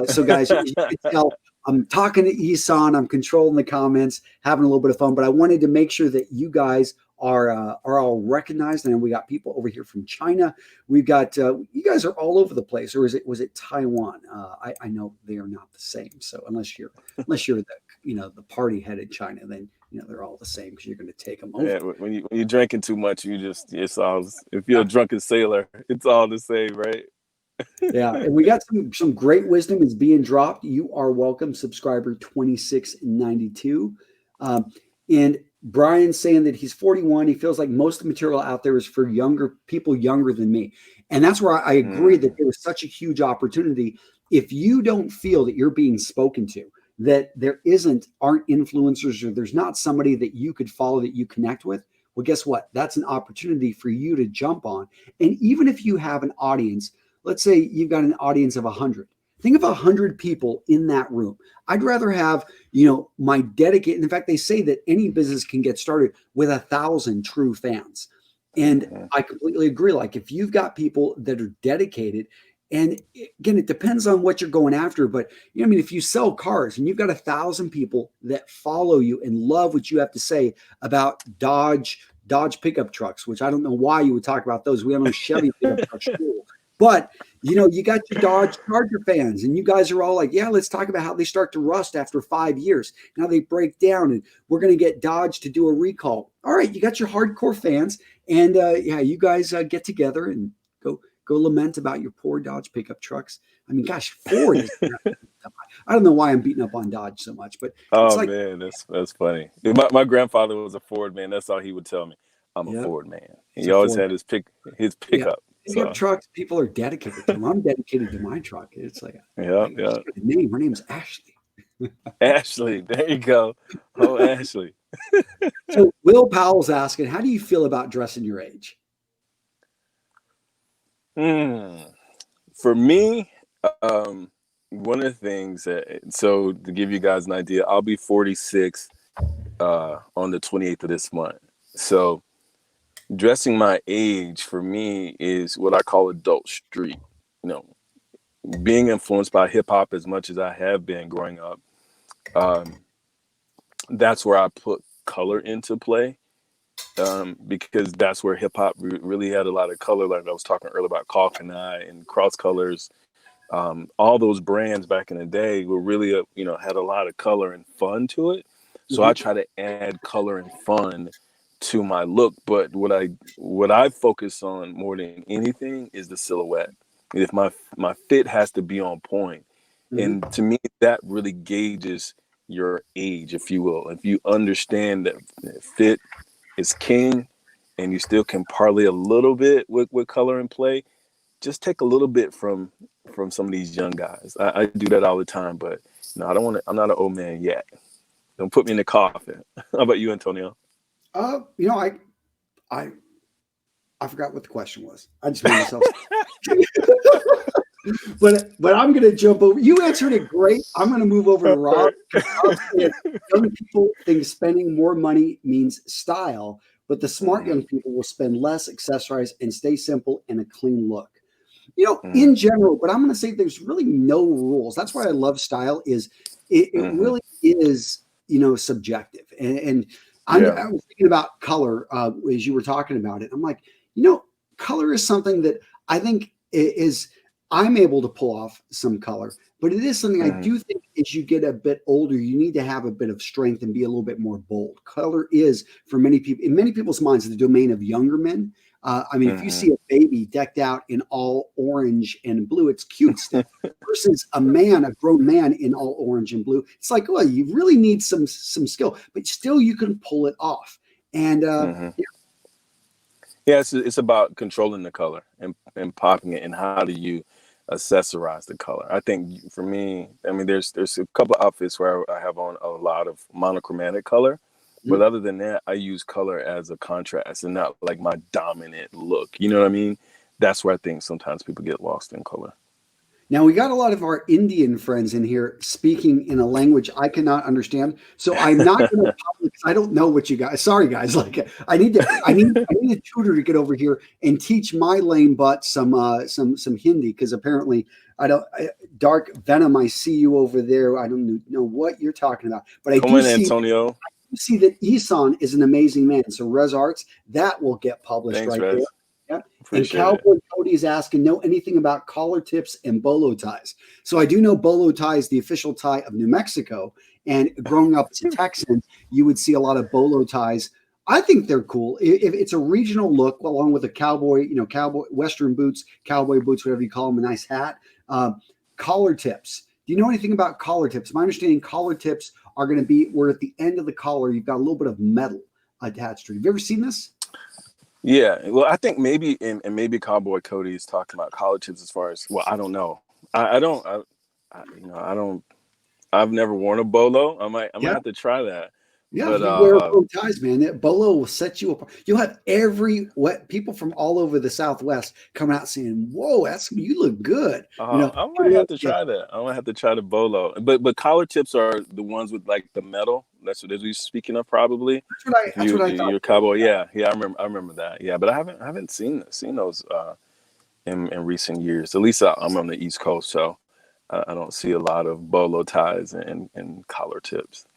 Speaker 1: So guys, you can tell I'm talking to Isan. I'm controlling the comments, having a little bit of fun. But I wanted to make sure that you guys are all recognized. And we got people over here from China. We've got you guys are all over the place, or was it Taiwan? I know they are not the same. So unless you're the party headed China, then they're all the same, because you're going to take them over.
Speaker 2: Yeah, when you're drinking too much, it's all, if you're a drunken sailor, it's all the same, right?
Speaker 1: Yeah, and we got some great wisdom is being dropped. You are welcome, subscriber 2692. And Brian's saying that he's 41. He feels like most of the material out there is for people younger than me. And that's where I agree that there is such a huge opportunity. If you don't feel that you're being spoken to, that aren't influencers, or there's not somebody that you could follow that you connect with, well, guess what? That's an opportunity for you to jump on. And even if you have an audience, let's say you've got an audience of 100. Think of 100 people in that room. I'd rather have, my dedicated. In fact, they say that any business can get started with 1,000 true fans. And I completely agree. Like, if you've got people that are dedicated, and again, it depends on what you're going after. But if you sell cars and you've got 1,000 people that follow you and love what you have to say about Dodge pickup trucks, which I don't know why you would talk about those. We don't know Chevy pickup trucks. But, you got your Dodge Charger fans, and you guys are all like, yeah, let's talk about how they start to rust after 5 years. Now they break down, and we're going to get Dodge to do a recall. All right, you got your hardcore fans, and you guys get together and go lament about your poor Dodge pickup trucks. I mean, gosh, Ford is I don't know why I'm beating up on Dodge so much, but
Speaker 2: man, that's funny. My grandfather was a Ford man. That's all he would tell me. I'm a
Speaker 1: Yeah.
Speaker 2: Ford man.
Speaker 1: It's
Speaker 2: He
Speaker 1: a
Speaker 2: always
Speaker 1: Ford.
Speaker 2: had his
Speaker 1: Yeah.
Speaker 2: pickup.
Speaker 1: Pickup
Speaker 2: So
Speaker 1: trucks, people are dedicated to them. I'm dedicated to my truck. It's like,
Speaker 2: yeah,
Speaker 1: she's
Speaker 2: yeah.
Speaker 1: got a name. Her name's Ashley.
Speaker 2: Ashley, there you go. Oh, Ashley.
Speaker 1: So Will Powell's asking, how do you feel about dressing your age?
Speaker 2: Hmm. For me, um, one of the things so to give you guys an idea, I'll be 46 on the 28th of this month. So dressing my age for me is what I call adult street. You know, being influenced by hip hop as much as I have been growing up, um, that's where I put color into play. Because that's where hip hop really had a lot of color. Like I was talking earlier about Eye and Cross Colors, all those brands back in the day were really, had a lot of color and fun to it. So I
Speaker 1: Mhm.
Speaker 2: try to add color and fun to my look. But what I focus on more than anything is the silhouette. If my fit has to be on point,
Speaker 1: Mhm.
Speaker 2: and to me that really gauges your age, if you will. If you understand that fit is king, and you still can parlay a little bit with color and play, just take a little bit from some of these young guys. I do that all the time, but no, I don't want to. I'm not an old man yet. Don't put me in the coffin. How about you, Antonio?
Speaker 1: You know, I I forgot what the question was. I just made myself. But I'm going to jump over. You answered it great. I'm going to move over to
Speaker 2: All
Speaker 1: Rob
Speaker 2: right.
Speaker 1: because Rob said young people think spending more money means style, but the smart
Speaker 2: Mm-hmm.
Speaker 1: young people will spend less, accessorize, and stay simple and a clean look. You know, in
Speaker 2: Mm-hmm.
Speaker 1: general, but I'm going to say there's really no rules. That's why I love style. Is it
Speaker 2: Mm-hmm.
Speaker 1: really is, subjective. And
Speaker 2: Yeah.
Speaker 1: I was thinking about color as you were talking about it. I'm like, you know, color is something that I think is I'm able to pull off some color, but it is something I
Speaker 2: Mm-hmm.
Speaker 1: do think as you get a bit older, you need to have a bit of strength and be a little bit more bold. Color is, for many people, in many people's minds, the domain of younger men. I mean, if you
Speaker 2: Mm-hmm.
Speaker 1: see a baby decked out in all orange and blue, it's cute still. Versus a grown man in all orange and blue, it's like, well, you really need some skill, but still you can pull it off. And
Speaker 2: Mm-hmm. Yeah, it's about controlling the color and popping it, and how do you accessorize the color. I think for me, I mean, there's a couple of outfits where I have on a lot of monochromatic color, but
Speaker 1: Mhm.
Speaker 2: other than that, I use color as a contrast and not like my dominant look. You know what I mean? That's where I think sometimes people get lost in color.
Speaker 1: Now we got a lot of our Indian friends in here speaking in a language I cannot understand. So I'm not going to public. I don't know what you guys. Sorry, guys. Like I need a tutor to get over here and teach my lame butt some Hindi because apparently I don't. Dark Venom. I see you over there. I don't know what you're talking about, but I
Speaker 2: Come
Speaker 1: do
Speaker 2: on,
Speaker 1: see.
Speaker 2: Antonio.
Speaker 1: You see that Isan is an amazing man. So Res Arts that will get published
Speaker 2: Thanks,
Speaker 1: right there.
Speaker 2: Rez.
Speaker 1: Yeah. And
Speaker 2: Appreciate it.
Speaker 1: Cowboy Cody is asking, know anything about collar tips and bolo ties? So I do know bolo tie is the official tie of New Mexico. And growing up as a Texan, you would see a lot of bolo ties. I think they're cool. If it's a regional look, along with a cowboy, cowboy Western boots, cowboy boots, whatever you call them, a nice hat. Collar tips. Do you know anything about collar tips? My understanding, collar tips are going to be where at the end of the collar you've got a little bit of metal attached to it. Have you ever seen this?
Speaker 2: Yeah, well, I think maybe and maybe Cowboy Cody is talking about college tips as far as, well, I don't know. I don't I don't, I've never worn a bolo. I might
Speaker 1: Yeah.
Speaker 2: have to try that.
Speaker 1: Yeah,
Speaker 2: But
Speaker 1: if you wear bow ties, man, that bolo will set you apart. You'll have every what people from all over the Southwest coming out saying, "Whoa, that's you look good."
Speaker 2: I might have to try that. I might have to try the bolo. But collar tips are the ones with like the metal. That's what you're speaking of, probably. If
Speaker 1: That's what I thought.
Speaker 2: you're a cowboy, yeah, yeah, I remember that. Yeah, but I haven't seen those in recent years. At least I'm on the East Coast, so I don't see a lot of bolo ties and collar tips.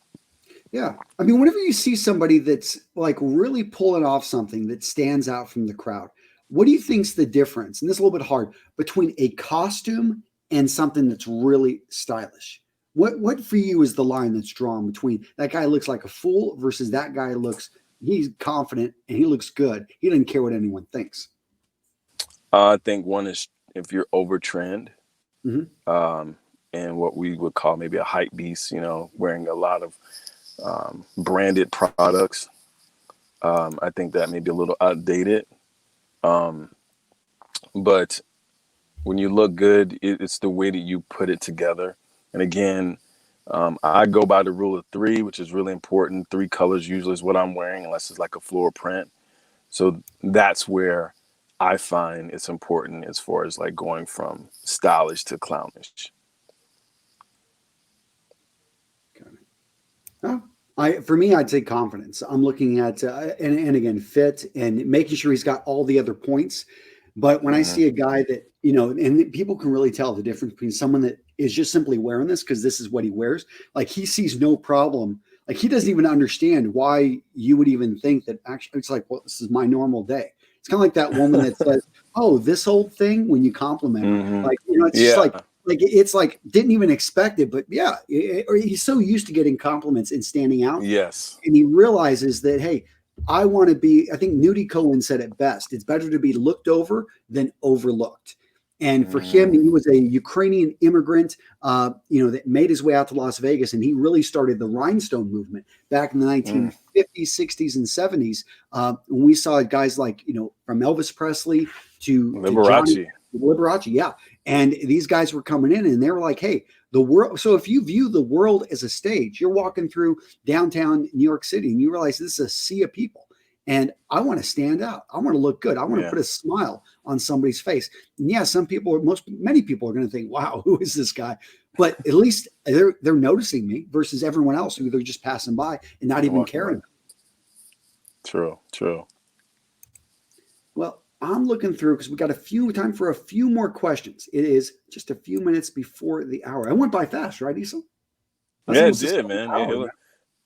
Speaker 1: Yeah, I mean, whenever you see somebody that's like really pulling off something that stands out from the crowd, what do you think's the difference? And this is a little bit hard between a costume and something that's really stylish. What for you is the line that's drawn between that guy looks like a fool versus that guy looks he's confident and he looks good. He doesn't care what anyone thinks.
Speaker 2: I think one is if you're over trend,
Speaker 1: Mhm.
Speaker 2: um, and what we would call maybe a hype beast, wearing a lot of branded products. I think that may be a little outdated. But when you look good, it's the way that you put it together. And again, I go by the rule of three, which is really important. Three colors usually is what I'm wearing, unless it's like a floral print. So that's where I find it's important as far as like going from stylish to clownish.
Speaker 1: For me, I'd say confidence. I'm looking at and again fit and making sure he's got all the other points. But when I see a guy that and people can really tell the difference between someone that is just simply wearing this because this is what he wears. Like he sees no problem. Like he doesn't even understand why you would even think that. Actually, it's like, well, this is my normal day. It's kind of like that woman that says, "Oh, this old thing." When you compliment her, like it's just like it's like didn't even expect it, but yeah, or he's so used to getting compliments and standing out.
Speaker 2: Yes.
Speaker 1: And he realizes that, hey, I want to be, I think Nudie Cohen said it best. It's better to be looked over than overlooked. And for him, he was a Ukrainian immigrant, that made his way out to Las Vegas, and he really started the rhinestone movement back in the 1950s, 60s, and 70s. When we saw guys like, from Elvis Presley to
Speaker 2: Liberace.
Speaker 1: Liberace, yeah. And these guys were coming in and they were like, hey, the world. So if you view the world as a stage, you're walking through downtown New York City and you realize this is a sea of people. And I want to stand out. I want to look good. I want to put a smile on somebody's face. And yeah, many people are going to think, wow, who is this guy? But at least they're noticing me versus everyone else who they're just passing by and not even caring.
Speaker 2: True.
Speaker 1: Well, I'm looking through because we got time for a few more questions. It is just a few minutes before the hour. I went by fast, right, Issa?
Speaker 2: Yeah, it did, man.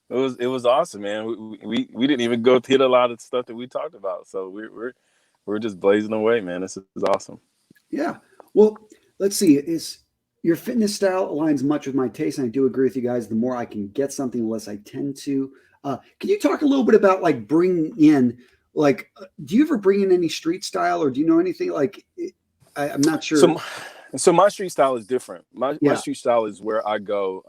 Speaker 2: It was awesome, man. We didn't even go hit a lot of stuff that we talked about, so we're just blazing away, man. This is awesome.
Speaker 1: Yeah. Well, let's see. Your fitness style aligns much with my taste, and I do agree with you guys. The more I can get something, the less I tend to. Can you talk a little bit about like bringing in? Like, do you ever bring in any street style, or do you know anything? Like, I'm not sure.
Speaker 2: So my street style is different. My street style is where I go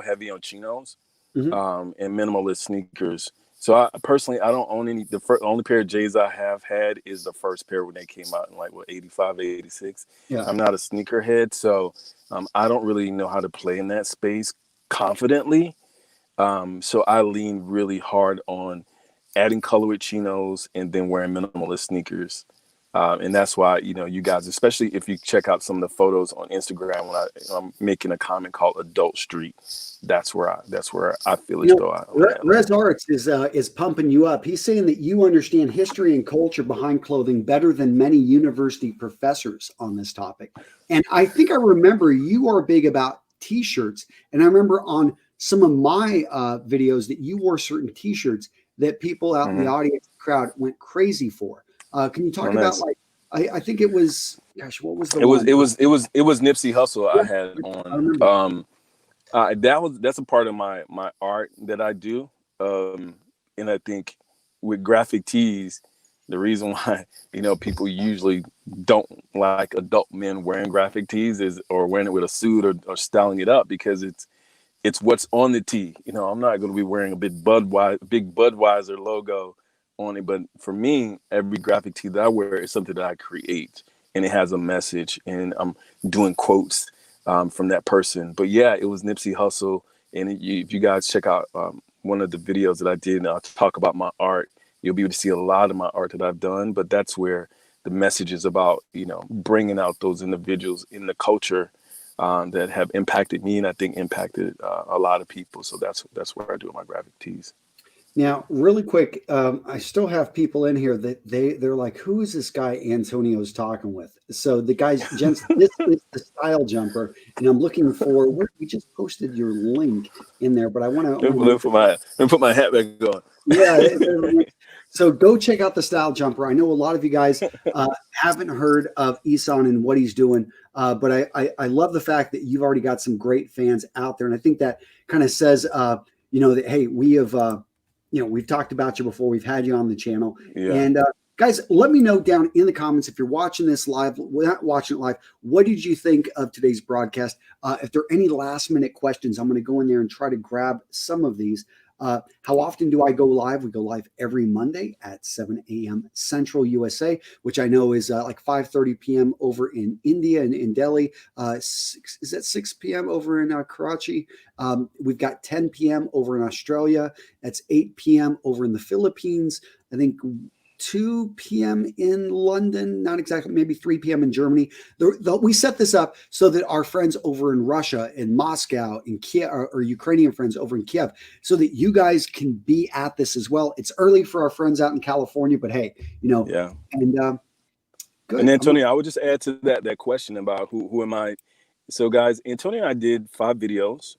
Speaker 2: heavy on chinos, and minimalist sneakers. So I personally don't own any. The only pair of J's I have had is the first pair when they came out in like 85, 86. Yeah. I'm not a sneakerhead, so I don't really know how to play in that space confidently. So I lean really hard on adding color with chinos and then wearing minimalist sneakers. And that's why, you guys, especially if you check out some of the photos on Instagram, when I'm making a comment called Adult Street, that's where I feel as though
Speaker 1: Res Arts is pumping you up. He's saying that you understand history and culture behind clothing better than many university professors on this topic. And I think I remember you are big about T-shirts. And I remember on some of my videos that you wore certain T-shirts that people out in the audience crowd went crazy for. Can you talk about like I think it was what was the
Speaker 2: it
Speaker 1: one?
Speaker 2: It was Nipsey Hussle I had on. That's a part of my art that I do. And I think with graphic tees, the reason why people usually don't like adult men wearing graphic tees or wearing it with a suit or styling it up because it's what's on the tee. I'm not going to be wearing a big Budweiser logo on it, but for me, every graphic tee that I wear is something that I create, and it has a message, and I'm doing quotes from that person. But yeah, it was Nipsey Hussle, and if you guys check out one of the videos that I did, and I'll talk about my art, you'll be able to see a lot of my art that I've done. But that's where the message is about, bringing out those individuals in the culture that have impacted me, and I think impacted a lot of people. So that's where I do my graphic tees.
Speaker 1: Now, really quick, I still have people in here that they're like, who is this guy Antonio's talking with? So the guys, gents, this is the StyleJumper, and I'm looking for. We just posted your link in there, but I want to
Speaker 2: put my hat back on.
Speaker 1: Yeah. So go check out the StyleJumper. I know a lot of you guys haven't heard of Isan and what he's doing, but I love the fact that you've already got some great fans out there, and I think that kind of says, that hey, we have. We've talked about you before. We've had you on the channel. Yeah. And guys, let me know down in the comments if you're watching this live, not watching it live, what did you think of today's broadcast? If there are any last minute questions, I'm going to go in there and try to grab some of these. How often do I go live? We go live every Monday at 7 a.m. Central USA, which I know is like 5:30 p.m. over in India and in Delhi. Is that 6 p.m. over in Karachi? We've got 10 p.m. over in Australia. That's 8 p.m. over in the Philippines. I think 2 p.m. in London, not exactly, maybe 3 p.m. in Germany. We set this up so that our friends over in Russia, in Moscow, in Kiev, or Ukrainian friends over in Kiev, so that you guys can be at this as well. It's early for our friends out in California, but hey,
Speaker 2: Yeah.
Speaker 1: And good.
Speaker 2: And Antonio, I would just add to that question about who am I. So guys, Antonio and I did 5 videos.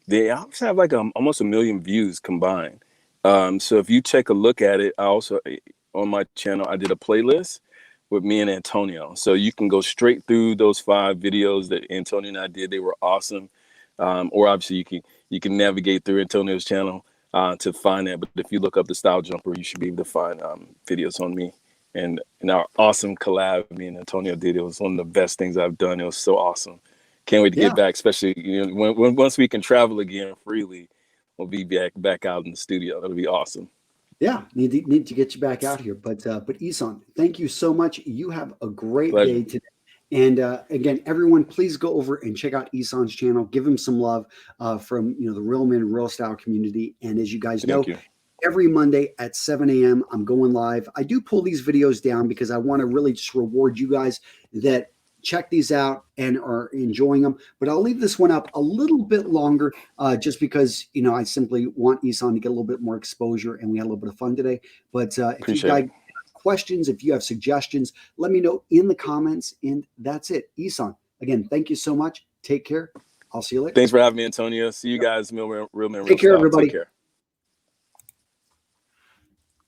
Speaker 2: They also have like almost 1 million views combined. So if you take a look at it, I also, on my channel, I did a playlist with me and Antonio. So you can go straight through those 5 videos that Antonio and I did. They were awesome. Or obviously you can navigate through Antonio's channel to find that. But if you look up the StyleJumper, you should be able to find videos on me. And our awesome collab me and Antonio did. It was one of the best things I've done. It was so awesome. Can't wait to get back, especially once we can travel again freely. We'll be back out in the studio. That'll be awesome.
Speaker 1: Yeah, need to get you back out here. But Ihsan, thank you so much. You have a great
Speaker 2: Pleasure.
Speaker 1: day today. And again, everyone, please go over and check out Ihsan's channel. Give him some love from the Real Men Real Style community. And as you guys know, every Monday at 7 a.m. I'm going live. I do pull these videos down because I want to really just reward you guys that check these out and are enjoying them. But I'll leave this one up a little bit longer just because, I simply want Ihsan to get a little bit more exposure, and we had a little bit of fun today. But if you guys have questions, if you have suggestions, let me know in the comments. And that's it. Ihsan, again, thank you so much. Take care. I'll see you later.
Speaker 2: Thanks for having me, Antonio. See you guys, Real Men Real
Speaker 1: Take care,
Speaker 2: Style.
Speaker 1: everybody.
Speaker 2: Take care.